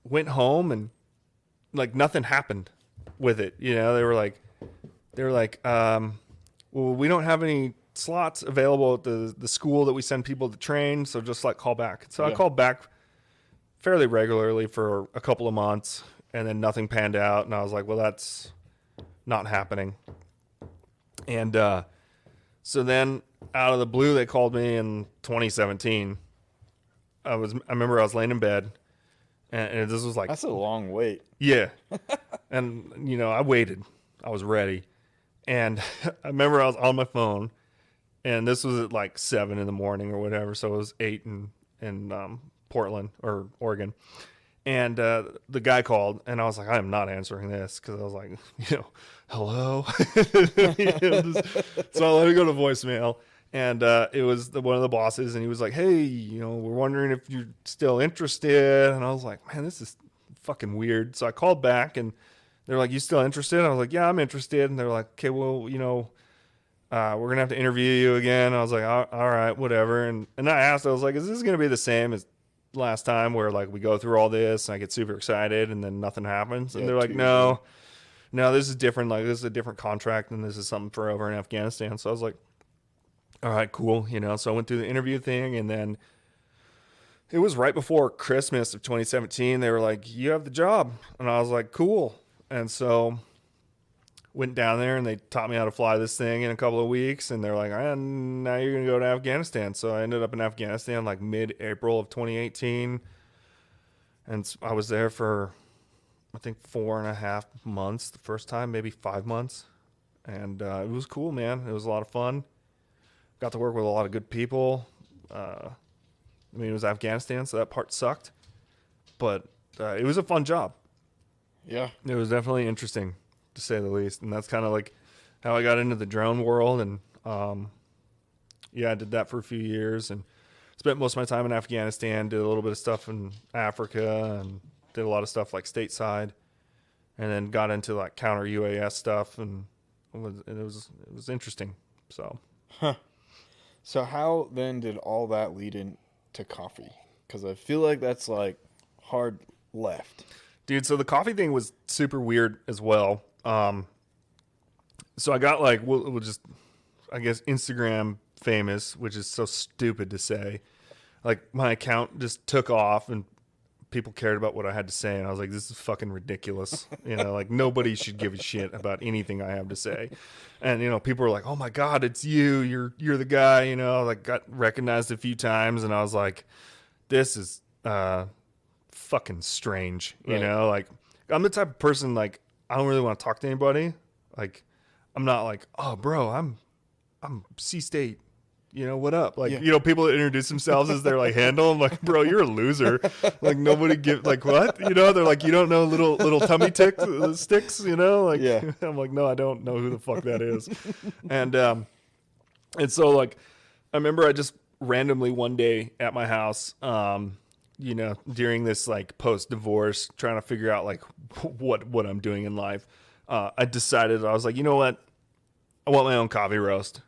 went home, and like nothing happened with it. You know, they were like, well, we don't have any slots available at the school that we send people to train, so just like call back. So I called back fairly regularly for a couple of months, and then nothing panned out, and I was like, well, that's not happening. And so then out of the blue, they called me in 2017. I remember I was laying in bed, and this was like, That's a long wait. yeah. And, you know, I waited. I was ready. And I remember I was on my phone, and this was at like 7 a.m. or whatever. So it was 8 in Portland or Oregon. And the guy called, and I was like, I am not answering this, because I was like, you know, hello. So I let it go to voicemail. And it was one of the bosses, and he was like, hey, you know, we're wondering if you're still interested. And I was like, man, this is fucking weird. So I called back, and they're like, you still interested? I was like, yeah, I'm interested. And they're like, okay, well, you know, we're going to have to interview you again. I was like, all right, whatever. And I asked, I was like, is this going to be the same as last time, where like we go through all this and I get super excited and then nothing happens? And they're like, no, this is different. Like, this is a different contract, and this is something for over in Afghanistan. So I was like, all right, cool. You know, so I went through the interview thing, and then it was right before Christmas of 2017. They were like, you have the job. And I was like, cool. And so went down there, and they taught me how to fly this thing in a couple of weeks. And they're like, now you're going to go to Afghanistan. So I ended up in Afghanistan like mid-April of 2018. And I was there for, I think, 4.5 months the first time, maybe 5 months. And it was cool, man. It was a lot of fun. Got to work with a lot of good people. I mean, it was Afghanistan, so that part sucked. But it was a fun job. Yeah. It was definitely interesting, to say the least. And that's kind of like how I got into the drone world. And yeah, I did that for a few years, and spent most of my time in Afghanistan, did a little bit of stuff in Africa, and did a lot of stuff like stateside, and then got into like counter UAS stuff, and it was interesting. So So how then did all that lead into coffee? Because I feel like that's like hard left. Dude, so the coffee thing was super weird as well. So I got like, we'll just, I guess, Instagram famous, which is so stupid to say. Like, my account just took off, and people cared about what I had to say. And I was like, this is fucking ridiculous. You know, like, nobody should give a shit about anything I have to say. And, you know, people were like, oh my God, it's you. You're the guy, you know, like, got recognized a few times. And I was like, this is, fucking strange, you know, like, I'm the type of person, like, I don't really want to talk to anybody. Like, I'm not like, oh bro, I'm C-State, you know, what up? Like, Yeah. you know, people that introduce themselves as their like handle. I'm like, bro, you're a loser. Like nobody like what? You know, they're like, you don't know little tummy sticks, you know? Like, Yeah. I'm like, no, I don't know who the fuck that is. And so like, I remember I just randomly one day at my house, you know, during this like post-divorce, trying to figure out like what I'm doing in life, I decided, I was like, you know what, I want my own coffee roast,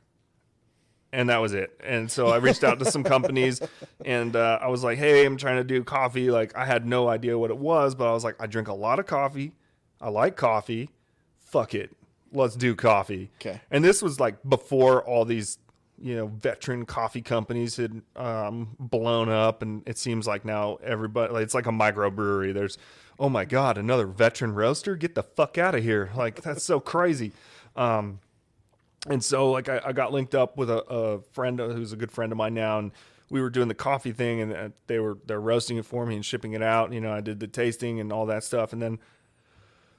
and that was it. And so I reached out to some companies, and I was like, hey, I'm trying to do coffee. Like I had no idea what it was, but I was like, I drink a lot of coffee, I like coffee, fuck it, let's do coffee. Okay. And this was like before all these, you know, veteran coffee companies had blown up, and it seems like now everybody, like, it's like a microbrewery. There's, oh my God, another veteran roaster? Get the fuck out of here. Like, that's so crazy. And so like I got linked up with a friend who's a good friend of mine now, and we were doing the coffee thing, and they're roasting it for me and shipping it out. You know, I did the tasting and all that stuff. And then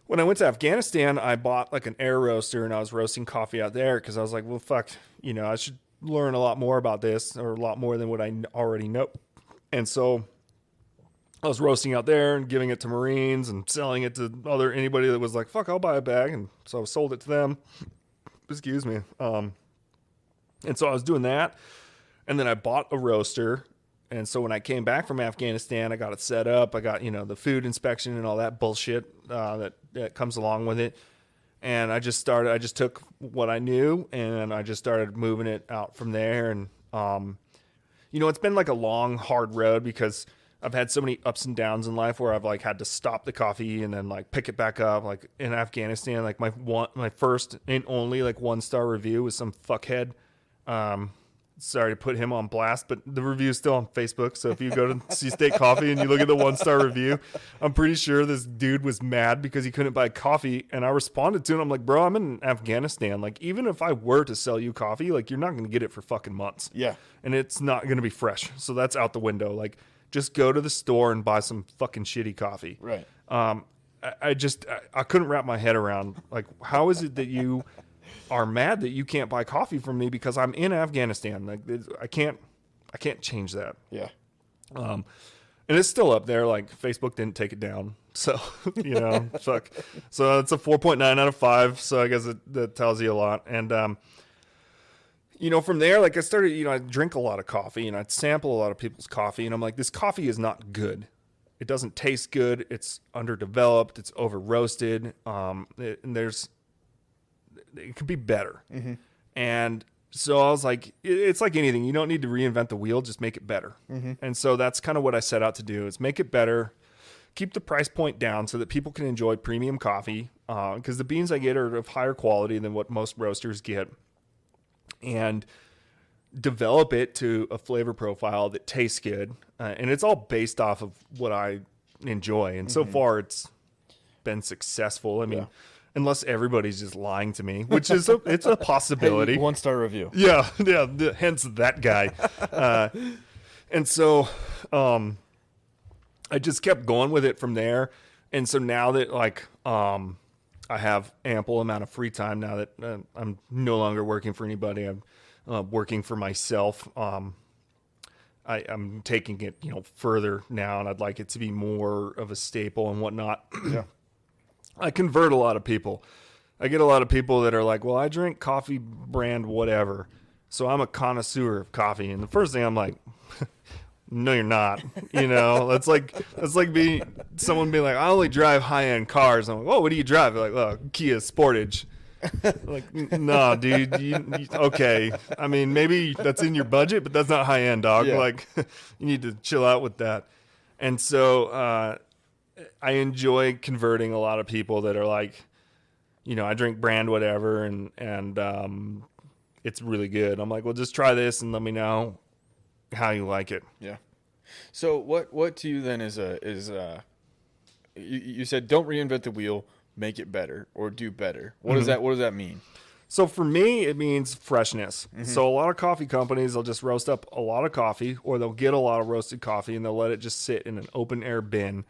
when I went to Afghanistan, I bought like an air roaster, and I was roasting coffee out there because I was like, well, fuck, you know, I should learn a lot more about this, or a lot more than what I already know. And so I was roasting out there and giving it to Marines and selling it to anybody that was like, fuck, I'll buy a bag. And so I sold it to them. Excuse me. And so I was doing that, and then I bought a roaster. And so when I came back from Afghanistan, I got it set up. I got, you know, the food inspection and all that bullshit that comes along with it. And I just took what I knew, and I just started moving it out from there. And, you know, it's been like a long, hard road because I've had so many ups and downs in life where I've like had to stop the coffee and then like pick it back up. Like in Afghanistan, like my first and only like 1-star review was some fuckhead. Sorry to put him on blast, but the review is still on Facebook. So if you go to Sea State Coffee and you look at the 1-star review, I'm pretty sure this dude was mad because he couldn't buy coffee. And I responded to him. I'm like, bro, I'm in Afghanistan. Like, even if I were to sell you coffee, like, you're not going to get it for fucking months. Yeah. And it's not going to be fresh. So that's out the window. Like, just go to the store and buy some fucking shitty coffee. Right. I couldn't wrap my head around, like, how is it that you are mad that you can't buy coffee from me because I'm in Afghanistan? Like, I can't change that. Yeah. And it's still up there. Like, Facebook didn't take it down. So, you know, fuck. So it's a 4.9 out of 5. So I guess that tells you a lot. And, you know, from there, like, I started, you know, I drink a lot of coffee and I'd sample a lot of people's coffee, and I'm like, this coffee is not good. It doesn't taste good. It's underdeveloped. It's over roasted. And it could be better. Mm-hmm. And so I was like, it's like anything. You don't need to reinvent the wheel. Just make it better. Mm-hmm. And so that's kind of what I set out to do, is make it better, keep the price point down so that people can enjoy premium coffee. Because the beans I get are of higher quality than what most roasters get. And develop it to a flavor profile that tastes good. And it's all based off of what I enjoy. And so far it's been successful. I mean, unless everybody's just lying to me, which is it's a possibility. Hey, 1-star review. Yeah. Hence that guy. And so I just kept going with it from there. And so now that like I have ample amount of free time now that I'm no longer working for anybody, I'm working for myself. I'm taking it, you know, further now, and I'd like it to be more of a staple and whatnot. Yeah. I convert a lot of people. I get a lot of people that are like, well, I drink coffee brand whatever, so I'm a connoisseur of coffee. And the first thing I'm like, no, you're not. You know, that's like someone being like, I only drive high-end cars. I'm like, oh, what do you drive? They're like, oh, Kia Sportage. Like, no, dude. Okay. I mean, maybe that's in your budget, but that's not high-end, dog. Yeah. Like, you need to chill out with that. And so I enjoy converting a lot of people that are like, you know, I drink brand whatever, and it's really good. I'm like, well, just try this and let me know how you like it. Yeah. So what to you then is you said don't reinvent the wheel, make it better or do better. What does that mean? So for me, it means freshness. Mm-hmm. So a lot of coffee companies, they'll just roast up a lot of coffee, or they'll get a lot of roasted coffee and they'll let it just sit in an open air bin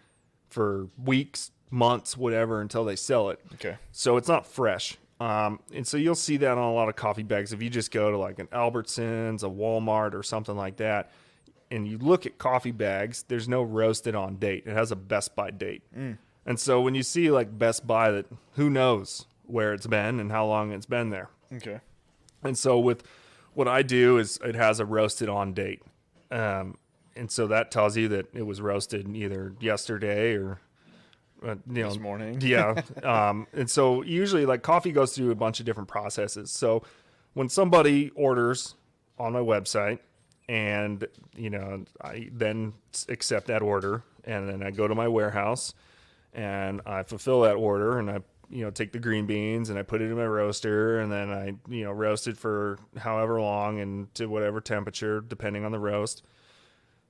for weeks, months, whatever, until they sell it. Okay. So it's not fresh. And so you'll see that on a lot of coffee bags. If you just go to like an Albertsons, a Walmart, or something like that, and you look at coffee bags, there's no roasted on date. It has a Best By date. And so when you see like Best By, that who knows where it's been and how long it's been there. Okay. And so with what I do is it has a roasted on date. And so that tells you that it was roasted either yesterday or This morning. Yeah. And so usually like coffee goes through a bunch of different processes. So when somebody orders on my website and, I then accept that order and then I go to my warehouse and I fulfill that order and I, take the green beans and I put it in my roaster and then I, roast it for however long and to whatever temperature, depending on the roast.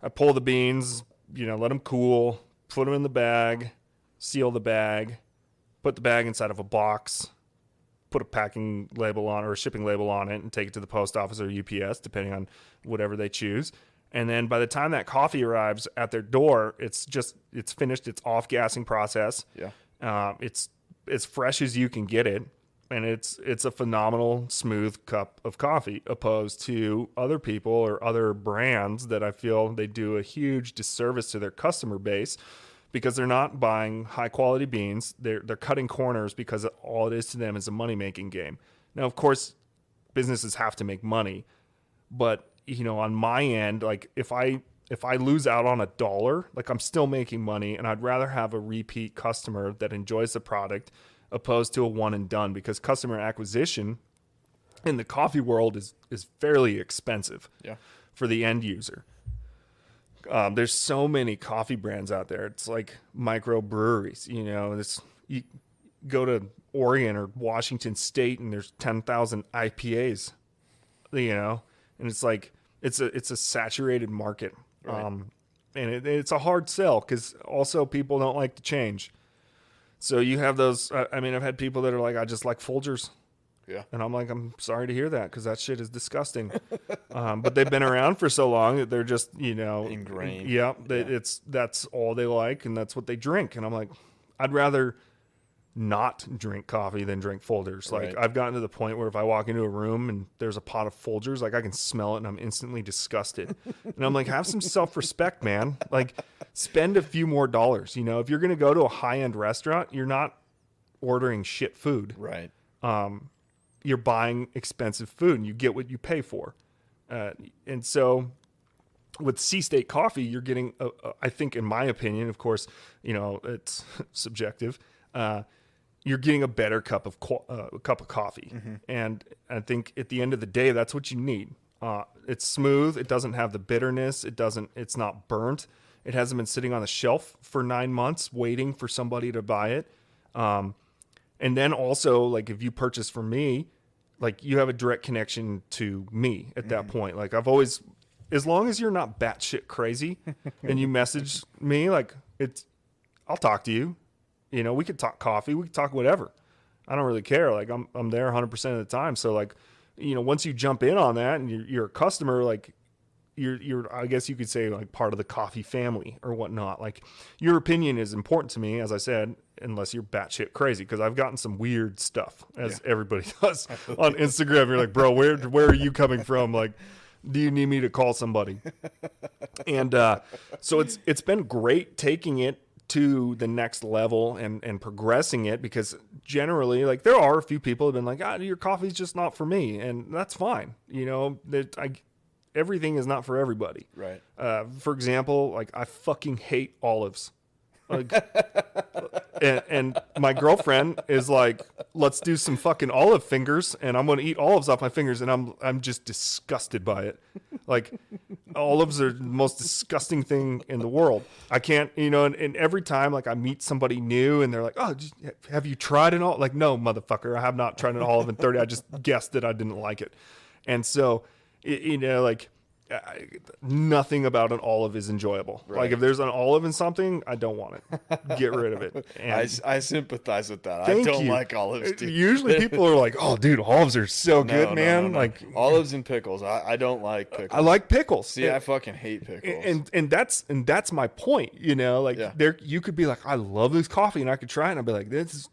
I pull the beans, let them cool, put them in the bag, seal the bag, put the bag inside of a box, put a packing label on or a shipping label on it and take it to the post office or UPS, depending on whatever they choose. And then by the time that coffee arrives at their door, it's finished its off-gassing process. Yeah. It's as fresh as you can get it. And it's a phenomenal, smooth cup of coffee, opposed to other people or other brands that I feel they do a huge disservice to their customer base because they're not buying high quality beans. They're cutting corners because all it is to them is a money making game. Now, of course, businesses have to make money, but on my end, like if I lose out on $1, like I'm still making money, and I'd rather have a repeat customer that enjoys the product opposed to a one and done, because customer acquisition in the coffee world is fairly expensive for the end user. There's so many coffee brands out there. It's like micro breweries, you go to Oregon or Washington State and there's 10,000 IPAs, and it's like, it's a saturated market. Right. And it's a hard sell because also people don't like to change. So you have those, I've had people that are like, I just like Folgers. Yeah. And I'm like, I'm sorry to hear that because that shit is disgusting. But they've been around for so long that they're just, ingrained. Yeah. That's all they like and that's what they drink. And I'm like, I'd rather not drink coffee than drink Folgers. Like Right. I've gotten to the point where if I walk into a room and there's a pot of Folgers, like I can smell it and I'm instantly disgusted. And I'm like, have some self-respect, man. Like spend a few more dollars. If you're going to go to a high-end restaurant, you're not ordering shit food. Right. You're buying expensive food and you get what you pay for. And so with C-State coffee, you're getting, I think in my opinion, of course, it's subjective, you're getting a better cup of coffee. Mm-hmm. And I think at the end of the day, that's what you need. It's smooth. It doesn't have the bitterness. It's not burnt. It hasn't been sitting on the shelf for 9 months waiting for somebody to buy it. And then also, like, if you purchase from me, like, you have a direct connection to me at that point. Like, I've always, as long as you're not batshit crazy and you message me, like, I'll talk to you. We could talk coffee. We could talk whatever. I don't really care. Like, I'm there 100% of the time. So, like, once you jump in on that and you're a customer, like, you're I guess you could say like part of the coffee family or whatnot. Like your opinion is important to me, as I said, unless you're batshit crazy, because I've gotten some weird stuff, as everybody does on Instagram. You're like, bro, where are you coming from? Like, do you need me to call somebody? And so it's been great taking it to the next level and progressing it, because generally, like, there are a few people who have been like, your coffee's just not for me, and that's fine. Everything is not for everybody. Right. For example, like, I fucking hate olives. Like, and my girlfriend is like, let's do some fucking olive fingers, and I'm going to eat olives off my fingers, and I'm just disgusted by it. Like, olives are the most disgusting thing in the world. I can't, and every time, like, I meet somebody new, and they're like, oh, have you tried an olive? Like, no, motherfucker, I have not tried an olive in 30. I just guessed that I didn't like it. And so, like, nothing about an olive is enjoyable. Right. Like, if there's an olive in something, I don't want it. Get rid of it. And I sympathize with that. I don't like olives too. Usually people are like, oh, dude, olives are so good, man. No. Like, olives and pickles. I don't like pickles. I like pickles. See, I fucking hate pickles. And that's my point. Like, there, you could be like, I love this coffee, and I could try it, and I'd be like, this is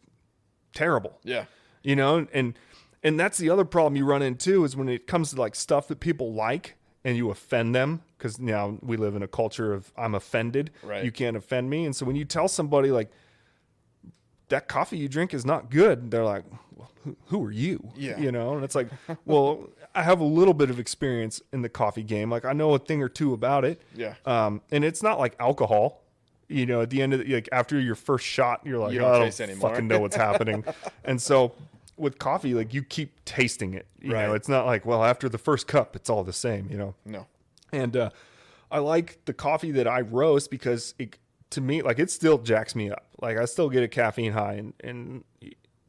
terrible. Yeah. you know, and that's the other problem you run into is when it comes to like stuff that people like and you offend them, because now we live in a culture of I'm offended. Right. You can't offend me. And so when you tell somebody like that coffee you drink is not good, they're like, well, who are you? Yeah. You know, and it's like, well, I have a little bit of experience in the coffee game. Like I know a thing or two about it. Yeah. And it's not like alcohol. You know, at the end of like after your first shot, you're like, You I don't don't taste anymore. fucking know what's happening. And so with coffee, like you keep tasting it. You Right. know, it's not like, well, after the first cup, it's all the same, you know? No. And I like the coffee that I roast because it, to me, like it still jacks me up. Like I still get a caffeine high. And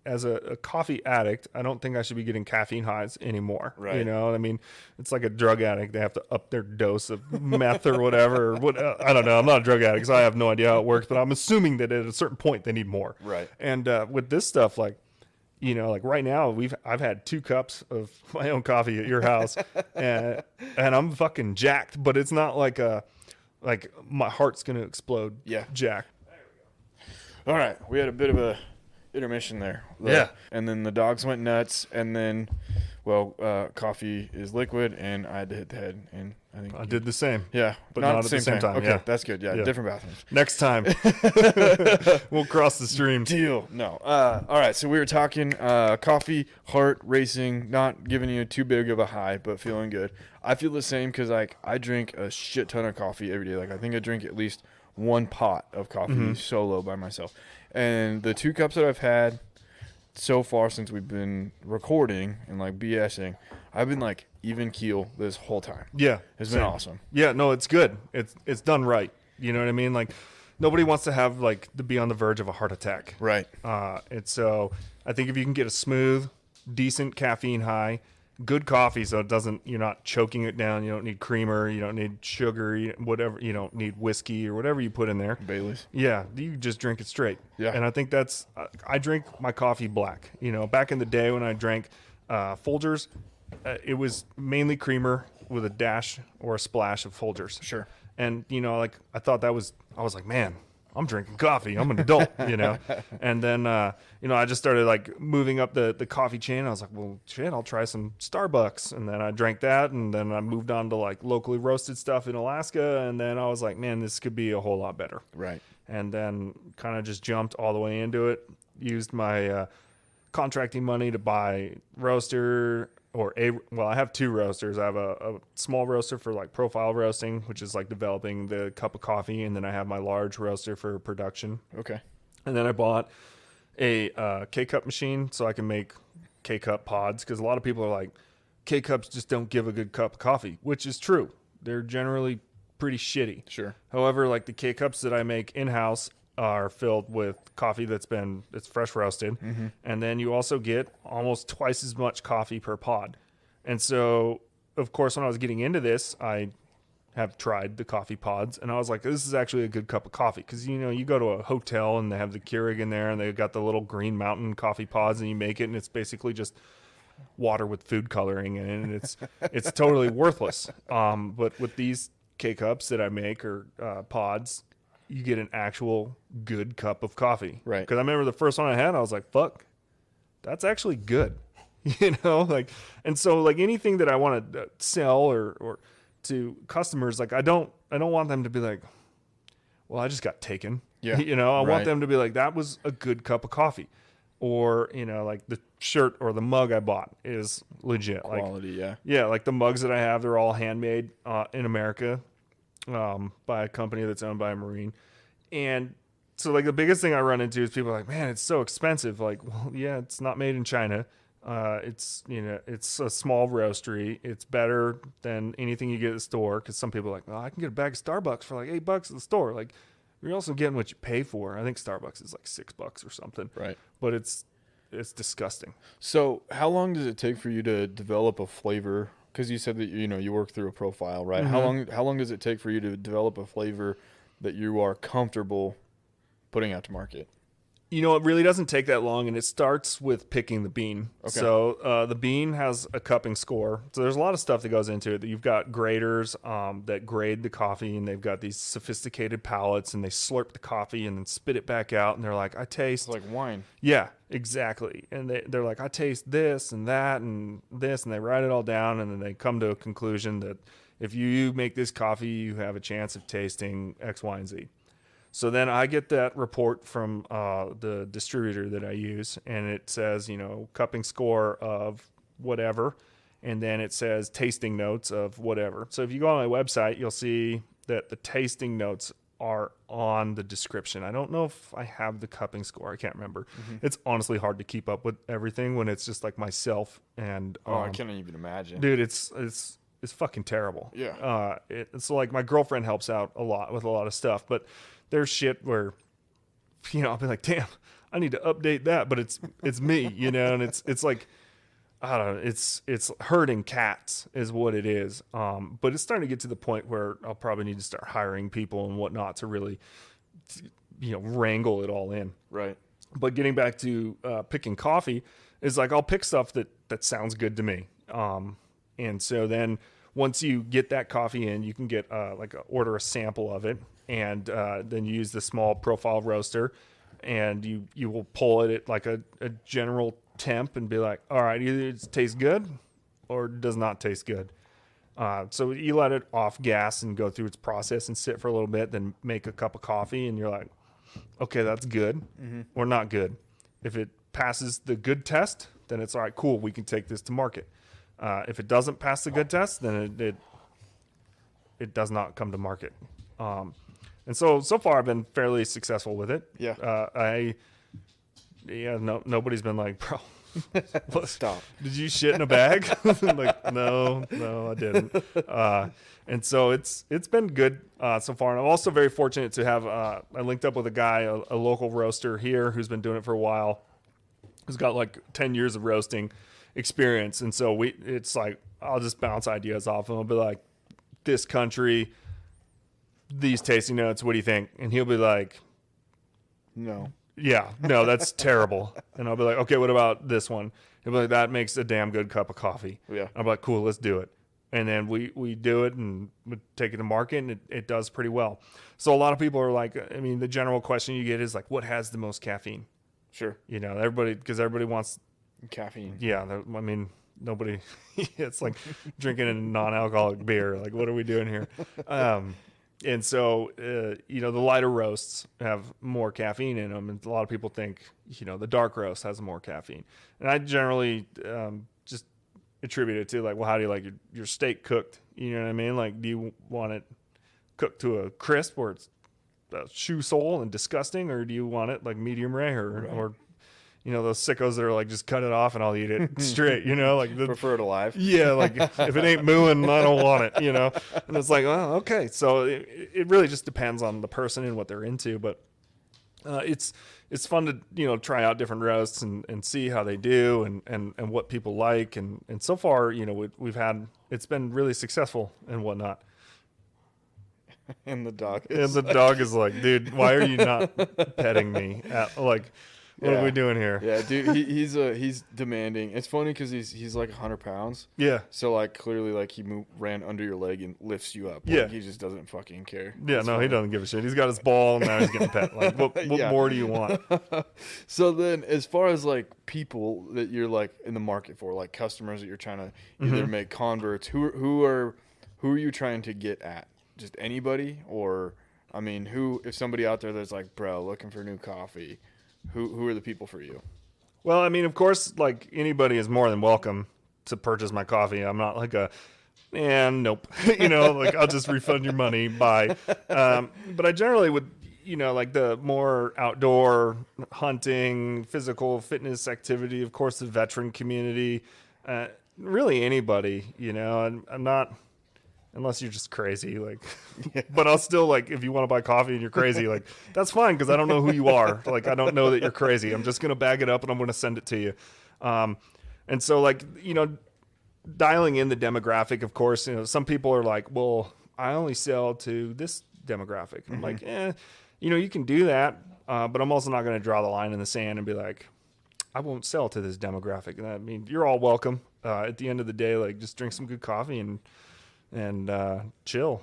as a coffee addict, I don't think I should be getting caffeine highs anymore. Right. You know, I mean, it's like a drug addict. They have to up their dose of meth or whatever. Or what, I don't know. I'm not a drug addict, so I have no idea how it works, but I'm assuming that at a certain point they need more. Right. And with this stuff, like, you know, like right now I've had 2 cups of my own coffee at your house and I'm fucking jacked, but it's not like like my heart's going to explode. Yeah. Jack. All right. We had a bit of a intermission there. Yeah. And then the dogs went nuts. And then, well, coffee is liquid, and I had to hit the head. And I think I did the same. Yeah, but not at the same time. Okay, Yeah. that's good. Yeah, Yeah. different bathrooms. Next time we'll cross the stream. Deal. No. All right. So we were talking coffee, heart racing, not giving you too big of a high, but feeling good. I feel the same because like I drink a shit ton of coffee every day. Like I think I drink at least 1 pot of coffee solo by myself. And the 2 cups that I've had so far since we've been recording and like BSing, I've been like even keel this whole time. Yeah. It's been awesome. Yeah, no, it's good. It's done right. You know what I mean? Like nobody wants to have like to be on the verge of a heart attack. Right. And so I think if you can get a smooth, decent caffeine high, good coffee, so it doesn't, you're not choking it down. You don't need creamer. You don't need sugar. Whatever. You don't need whiskey or whatever you put in there. Bailey's. Yeah, you just drink it straight. Yeah. And I think that's, I drink my coffee black. You know, back in the day when I drank Folgers, it was mainly creamer with a dash or a splash of Folgers. Sure. And, you know, like I thought I was like, man, I'm drinking coffee. I'm an adult, you know? And then, you know, I just started like moving up the coffee chain. I was like, well, shit, I'll try some Starbucks. And then I drank that. And then I moved on to like locally roasted stuff in Alaska. And then I was like, man, this could be a whole lot better. Right. And then kind of just jumped all the way into it. Used my contracting money to buy roaster I have 2 roasters. I have a small roaster for like profile roasting, which is like developing the cup of coffee. And then I have my large roaster for production. Okay. And then I bought a K-cup machine so I can make K-cup pods. Because a lot of people are like, K-cups just don't give a good cup of coffee, which is true. They're generally pretty shitty. Sure. However, like the K-cups that I make in-house are filled with coffee it's fresh roasted. Mm-hmm. And then you also get almost twice as much coffee per pod. And so, of course, when I was getting into this, I have tried the coffee pods and I was like, this is actually a good cup of coffee. Cause you know, you go to a hotel and they have the Keurig in there and they've got the little Green Mountain coffee pods and you make it and it's basically just water with food coloring in it. And it's totally worthless. But with these K-cups that I make or pods, you get an actual good cup of coffee. Right. Because I remember the first one I had, I was like, fuck, that's actually good. You know, like, and so like anything that I want to sell or to customers, like I don't want them to be like, well, I just got taken. Yeah. You know, I Right. want them to be like, that was a good cup of coffee. Or, you know, like the shirt or the mug I bought is legit. Quality, like, yeah. Yeah, like the mugs that I have, they're all handmade in America. By a company that's owned by a Marine. And so like the biggest thing I run into is people are like, man, it's so expensive. Like, well, yeah, it's not made in China. It's, you know, it's a small roastery. It's better than anything you get at the store. Cause some people are like, well, I can get a bag of Starbucks for like $8 at the store. Like you're also getting what you pay for. I think Starbucks is like $6 or something. Right. But it's disgusting. So how long does it take for you to develop a flavor? Because you said that you work through a profile, right? Mm-hmm. How long does it take for you to develop a flavor that you are comfortable putting out to market? You know, it really doesn't take that long, and it starts with picking the bean. Okay. So the bean has a cupping score. So there's a lot of stuff that goes into it. You've got graders that grade the coffee, and they've got these sophisticated palettes, and they slurp the coffee and then spit it back out, and they're like, I taste... It's like wine. Yeah, exactly. And they're like, I taste this and that and this, and they write it all down, and then they come to a conclusion that if you make this coffee, you have a chance of tasting X, Y, and Z. So then I get that report from the distributor that I use, and it says, you know, cupping score of whatever, and then it says tasting notes of whatever. So if you go on my website, you'll see that the tasting notes are on the description. I don't know if I have the cupping score. I can't remember. It's honestly hard to keep up with everything when it's just like myself and I can't even imagine. dude, it's fucking terrible. Yeah. It's like my girlfriend helps out a lot with a lot of stuff, but there's shit where, you know, I'll be like, damn, I need to update that, but it's me, you know, and it's like, I don't know, it's herding cats is what it is. But it's starting to get to the point where I'll probably need to start hiring people and whatnot to really, you know, wrangle it all in. Right. But getting back to picking coffee is like, I'll pick stuff that sounds good to me. And so then once you get that coffee in, you can get order a sample of it, and then you use the small profile roaster, and you will pull it at like a general temp and be like, all right, either it tastes good or it does not taste good. So you let it off gas and go through its process and sit for a little bit, then make a cup of coffee, and you're like, okay, that's good or not good. If it passes the good test, then it's all right, cool, we can take this to market. If it doesn't pass the good test, then it does not come to market. And so far I've been fairly successful with it. Yeah. Nobody's been like, bro, Stop. did you shit in a bag? Like, no, I didn't. And so it's been good so far. And I'm also very fortunate to have, I linked up with a guy, a local roaster here who's been doing it for a while, who's got like 10 years of roasting experience. And so it's like, I'll just bounce ideas off him. I'll be like, this country, these tasting notes, what do you think? And he'll be like, No. yeah, no, that's terrible. And I'll be like, okay, what about this one? He'll be like, that makes a damn good cup of coffee. Yeah. I'm like, cool, let's do it. And then we do it and we take it to market, and it does pretty well. So a lot of people are like, I mean, the general question you get is like, what has the most caffeine? Sure. You know, because everybody wants, Caffeine. yeah, I mean, nobody, it's like drinking a non-alcoholic beer. Like, what are we doing here? And so, you know, the lighter roasts have more caffeine in them. And a lot of people think, you know, the dark roast has more caffeine. And I generally just attribute it to like, well, how do you like your steak cooked? You know what I mean? Like, do you want it cooked to a crisp where it's a shoe sole and disgusting? Or do you want it like medium rare or you know, those sickos that are like, just cut it off and I'll eat it straight, you know, like Prefer it alive. yeah, like if it ain't mooing, I don't want it, you know? And it's like, well, okay. So it really just depends on the person and what they're into, but it's fun to, you know, try out different roasts and see how they do and what people like. And so far, you know, it's been really successful and whatnot. And the dog. And the dog is like, dude, why are you not petting me? What are we doing here? Yeah, dude, he's demanding. It's funny because he's like 100 pounds. Yeah. So like clearly like he ran under your leg and lifts you up. Like, Yeah. he just doesn't fucking care. Yeah, It's no, funny. he doesn't give a shit. He's got his ball and now he's getting pet. Like, what Yeah. more do you want? So then, as far as like people that you're like in the market for, like customers that you're trying to either make converts, who are you trying to get at? Just anybody, or I mean, if somebody out there that's like, bro, looking for new coffee. Who are the people for you? Well, I mean, of course, like anybody is more than welcome to purchase my coffee. I'm not like nope. You know, like I'll just refund your money. Bye. But I generally would, you know, like the more outdoor hunting, physical fitness activity, of course, the veteran community, really anybody, you know, I'm not, unless you're just crazy, like, but I'll still like, if you want to buy coffee and you're crazy, like that's fine. Cause I don't know who you are. Like, I don't know that you're crazy. I'm just going to bag it up and I'm going to send it to you. And so like, you know, dialing in the demographic, of course, you know, some people are like, well, I only sell to this demographic. I'm like, you know, you can do that. But I'm also not going to draw the line in the sand and be like, I won't sell to this demographic. I mean, you're all welcome. At the end of the day, like, just drink some good coffee and chill.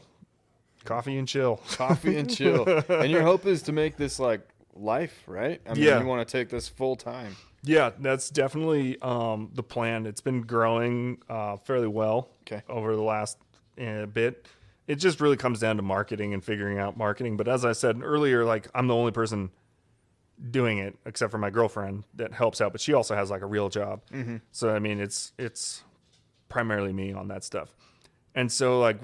Coffee and chill. Coffee and chill. And your hope is to make this like life, right? I mean, you want to take this full time. Yeah, that's definitely the plan. It's been growing fairly well over the last bit. It just really comes down to marketing and figuring out marketing. But as I said earlier, like, I'm the only person doing it except for my girlfriend that helps out, but she also has like a real job. Mm-hmm. So I mean, it's primarily me on that stuff. And so like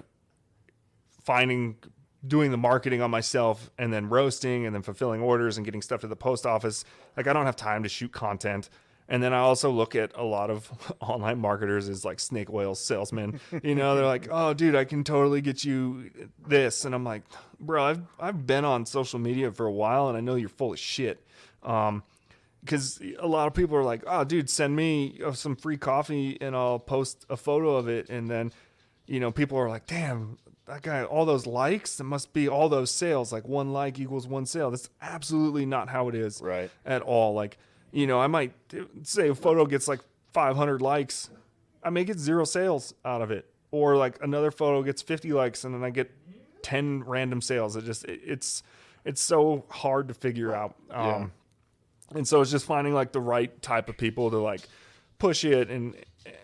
doing the marketing on myself and then roasting and then fulfilling orders and getting stuff to the post office, like, I don't have time to shoot content. And then I also look at a lot of online marketers as like snake oil salesmen. You know, they're like, oh, dude, I can totally get you this. And I'm like, bro, I've been on social media for a while and I know you're full of shit. Because a lot of people are like, oh, dude, send me some free coffee and I'll post a photo of it. And then, you know, people are like, damn, that guy, all those likes, it must be all those sales. Like, 1 like equals 1 sale. That's absolutely not how it is at all. Like, you know, I might say a photo gets like 500 likes. I may get 0 sales out of it. Or like another photo gets 50 likes and then I get 10 random sales. It's so hard to figure out. And so it's just finding like the right type of people to like push it. And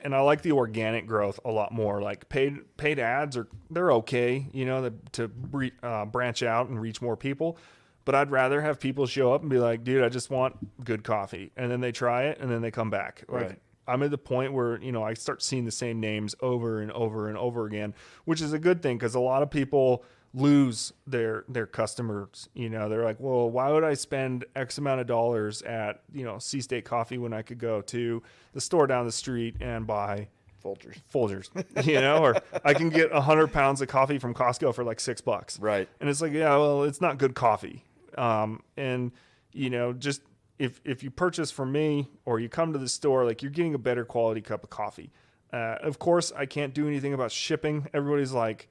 I like the organic growth a lot more. Like paid ads they're okay, you know, to branch out and reach more people. But I'd rather have people show up and be like, dude, I just want good coffee. And then they try it and then they come back. Like, I'm at the point where, you know, I start seeing the same names over and over and over again, which is a good thing because a lot of people lose their customers. You know, they're like, well, why would I spend X amount of dollars at, you know, C-State Coffee when I could go to the store down the street and buy Folgers, you know, or I can get 100 pounds of coffee from Costco for like $6. Right. And it's like, yeah, well, it's not good coffee. And, you know, just if you purchase from me or you come to the store, like, you're getting a better quality cup of coffee. Of course, I can't do anything about shipping. Everybody's like,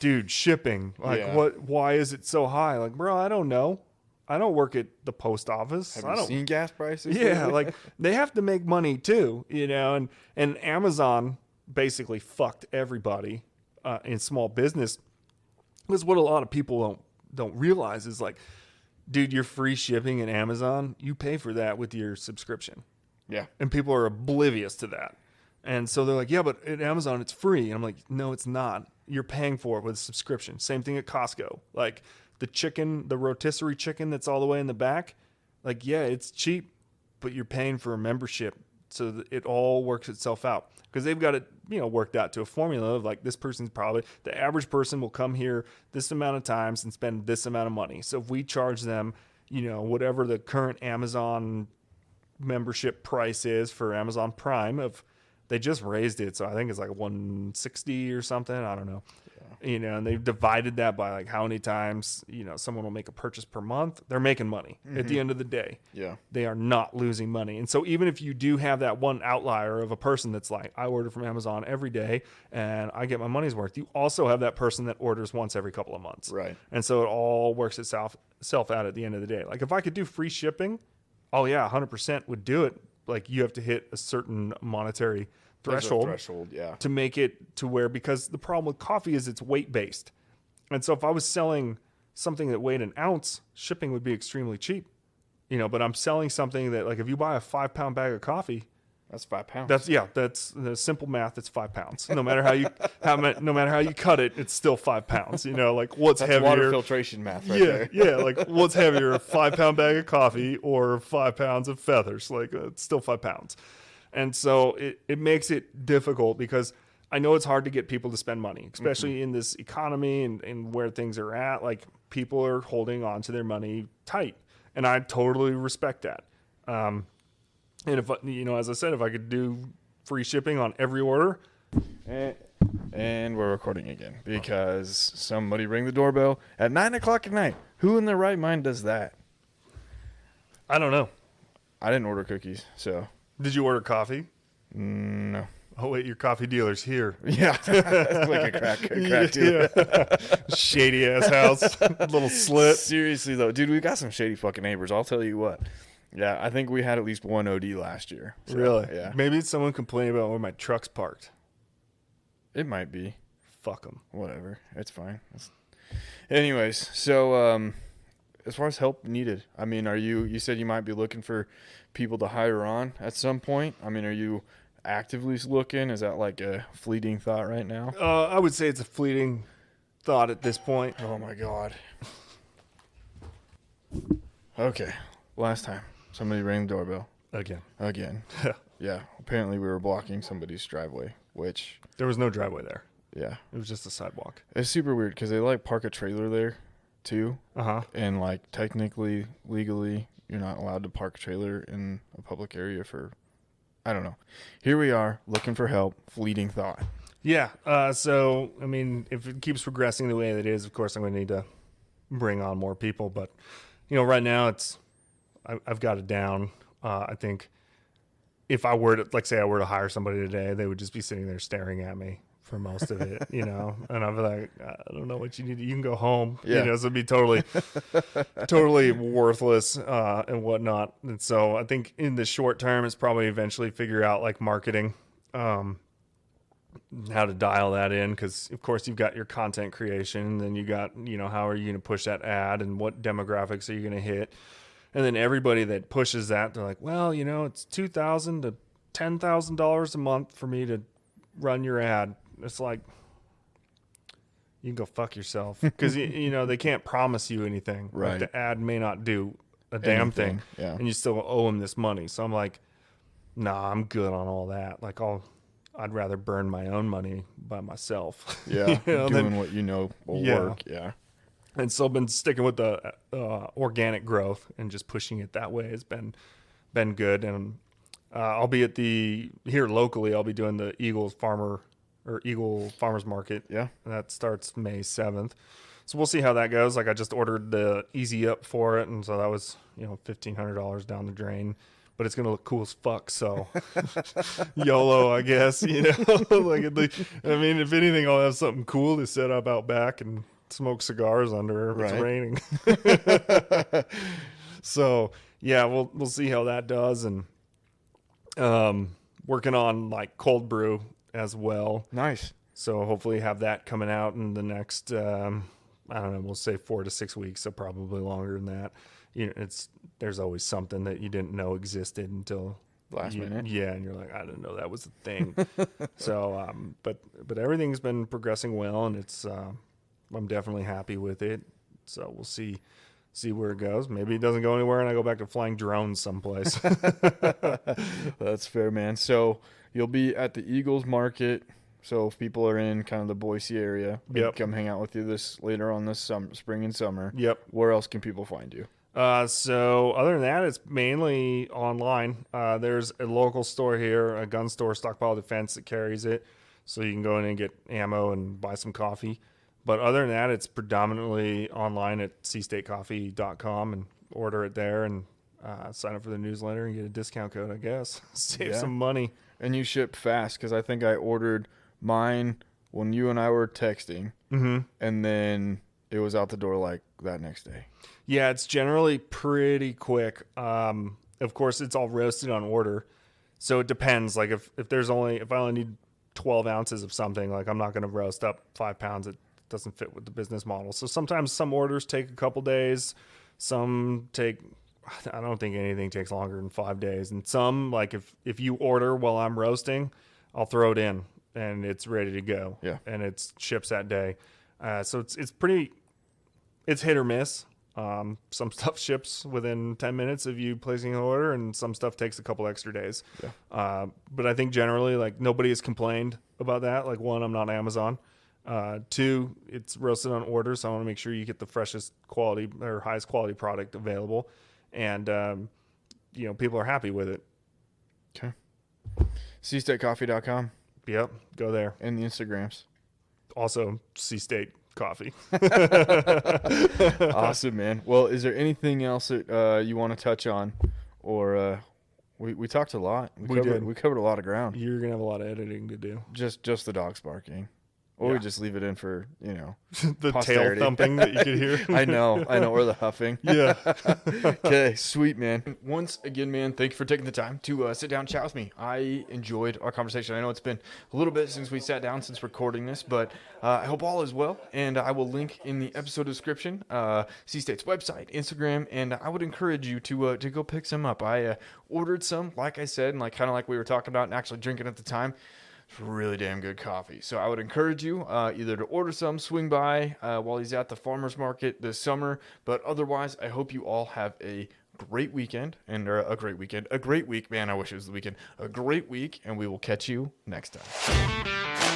dude, shipping, like, why is it so high? Like, bro, I don't know. I don't work at the post office. Have you seen gas prices? Yeah, like, they have to make money too, you know, and Amazon basically fucked everybody in small business. Because what a lot of people don't realize is, like, dude, your free shipping in Amazon, you pay for that with your subscription. Yeah. And people are oblivious to that. And so they're like, yeah, but at Amazon it's free. And I'm like, no, it's not. You're paying for it with a subscription. Same thing at Costco. Like, the chicken, the rotisserie chicken that's all the way in the back, like, yeah, it's cheap, but you're paying for a membership. So that it all works itself out. Because they've got it, you know, worked out to a formula of, like, this person's probably, the average person will come here this amount of times and spend this amount of money. So if we charge them, you know, whatever the current Amazon membership price is for Amazon Prime, they just raised it. So I think it's like $160 or something. I don't know. You know, and they've divided that by like how many times, you know, someone will make a purchase per month. They're making money at the end of the day. Yeah. They are not losing money. And so even if you do have that one outlier of a person that's like, I order from Amazon every day and I get my money's worth, you also have that person that orders once every couple of months. Right. And so it all works itself out at the end of the day. Like, if I could do free shipping, oh yeah, 100% would do it. Like, you have to hit a certain monetary threshold, yeah, to make it to where, because the problem with coffee is it's weight based. And so if I was selling something that weighed an ounce, shipping would be extremely cheap, you know, but I'm selling something that, like, if you buy a 5-pound bag of coffee, that's 5 pounds. That's the simple math. It's 5 pounds. No matter how you cut it, it's still 5 pounds. You know, like, what's that's heavier? Water filtration math, right there. Yeah. Like, what's heavier, a 5-pound bag of coffee or 5 pounds of feathers? Like, it's still 5 pounds. And so it makes it difficult, because I know it's hard to get people to spend money, especially in this economy and where things are at. Like, people are holding on to their money tight, and I totally respect that. And if, you know, as I said, if I could do free shipping on every order. And we're recording again because somebody rang the doorbell at 9:00 at night. Who in their right mind does that? I don't know. I didn't order cookies, so. Did you order coffee? No. Oh wait, your coffee dealer's here. Yeah, it's like a crack dealer. Yeah. Shady ass house, little slit. Seriously though, dude, we got some shady fucking neighbors. I'll tell you what. Yeah, I think we had at least one OD last year. So, Really? Yeah. Maybe it's someone complaining about where my truck's parked. It might be. Fuck them. Whatever. It's fine. Anyways, so as far as help needed, I mean, you said you might be looking for people to hire on at some point. I mean, are you actively looking? Is that like a fleeting thought right now? I would say it's a fleeting thought at this point. Oh my God. Okay. Last time somebody rang the doorbell again. Yeah. Apparently we were blocking somebody's driveway, which There was no driveway there. yeah, It was just a sidewalk. it's super weird because they like park a trailer there too. Uh-huh. And like technically, legally, you're not allowed to park a trailer in a public area for, I don't know. Here we are looking for help. Fleeting thought. Yeah. So, I mean, if it keeps progressing the way that it is, of course, I'm going to need to bring on more people. But, right now I've got it down. I think if I were to, like, say I were to hire somebody today, they would just be sitting there staring at me for most of it, and I'd be like, I don't know what you need. You can go home. Yeah. So it'd be totally worthless and whatnot. And so I think in the short term, it's probably eventually figure out like marketing, how to dial that in. Because of course you've got your content creation, and then you got, how are you going to push that ad and what demographics are you going to hit? And then everybody that pushes that, they're like, well, it's $2,000 to $10,000 a month for me to run your ad. It's like, you can go fuck yourself, because they can't promise you anything. Right. Like, the ad may not do a damn thing, Yeah. and you still owe them this money. So I'm like, nah, I'm good on all that. Like, I'd rather burn my own money by myself. Yeah. Doing than- what will Yeah. work. Yeah. And so I've been sticking with the organic growth and just pushing it that way has been good. And I'll be here locally. I'll be doing the Eagle Farmers Market. Yeah. And that starts May 7th. So we'll see how that goes. Like, I just ordered the Easy Up for it, and so that was $1,500 down the drain. But it's gonna look cool as fuck. So YOLO, I guess. Like, I mean, if anything, I'll have something cool to set up out back and smoke cigars under if it's raining. So yeah, we'll see how that does. And working on like cold brew as well. Nice. So hopefully have that coming out in the next, I don't know, we'll say 4 to 6 weeks. So probably longer than that. There's always something that you didn't know existed until Last minute. Yeah. And you're like, I didn't know that was a thing. So, but everything's been progressing well, and it's, I'm definitely happy with it. So we'll see where it goes. Maybe it doesn't go anywhere and I go back to flying drones someplace. That's fair, man. So you'll be at the Eagles Market. So if people are in kind of the Boise area, they Yep. can come hang out with you later on this spring and summer. Yep. Where else can people find you? So other than that, it's mainly online. There's a local store here, a gun store, Stockpile Defense, that carries it. So you can go in and get ammo and buy some coffee. But other than that, it's predominantly online at cstatecoffee.com, and order it there and sign up for the newsletter and get a discount code, I guess. Save some money. And you ship fast, because I think I ordered mine when you and I were texting, and then it was out the door like that next day. Yeah, it's generally pretty quick. Of course, it's all roasted on order, so it depends. Like if I only need 12 ounces of something, like I'm not going to roast up 5 pounds. It doesn't fit with the business model. So sometimes some orders take a couple days. Some take, I don't think anything takes longer than 5 days. And some, like if you order while I'm roasting, I'll throw it in and it's ready to go. Yeah. And it ships that day. So it's hit or miss. Some stuff ships within 10 minutes of you placing an order, and some stuff takes a couple extra days. Yeah. But I think generally, like, nobody has complained about that. Like, one, I'm not Amazon. Two, it's roasted on order, so I want to make sure you get the freshest quality or highest quality product available. And, people are happy with it. Okay. cstatecoffee.com. Yep, go there. And the Instagrams. Also, C-State Coffee. Awesome, man. Well, is there anything else that you want to touch on, or We talked a lot. We did. We covered a lot of ground. You're going to have a lot of editing to do. Just the dogs barking. Or we just leave it in for, The posterity. tail thumping that you could hear. I know, or the huffing. Yeah. Okay, sweet, man. Once again, man, thank you for taking the time to sit down and chat with me. I enjoyed our conversation. I know it's been a little bit since we sat down since recording this, but I hope all is well, and I will link in the episode description C-State's website, Instagram, and I would encourage you to go pick some up. I ordered some, like I said, and kind of like we were talking about and actually drinking at the time. It's really damn good coffee. So I would encourage you either to order some, swing by while he's at the farmer's market this summer. But otherwise, I hope you all have a great weekend a great week. Man, I wish it was the weekend. A great week, and we will catch you next time.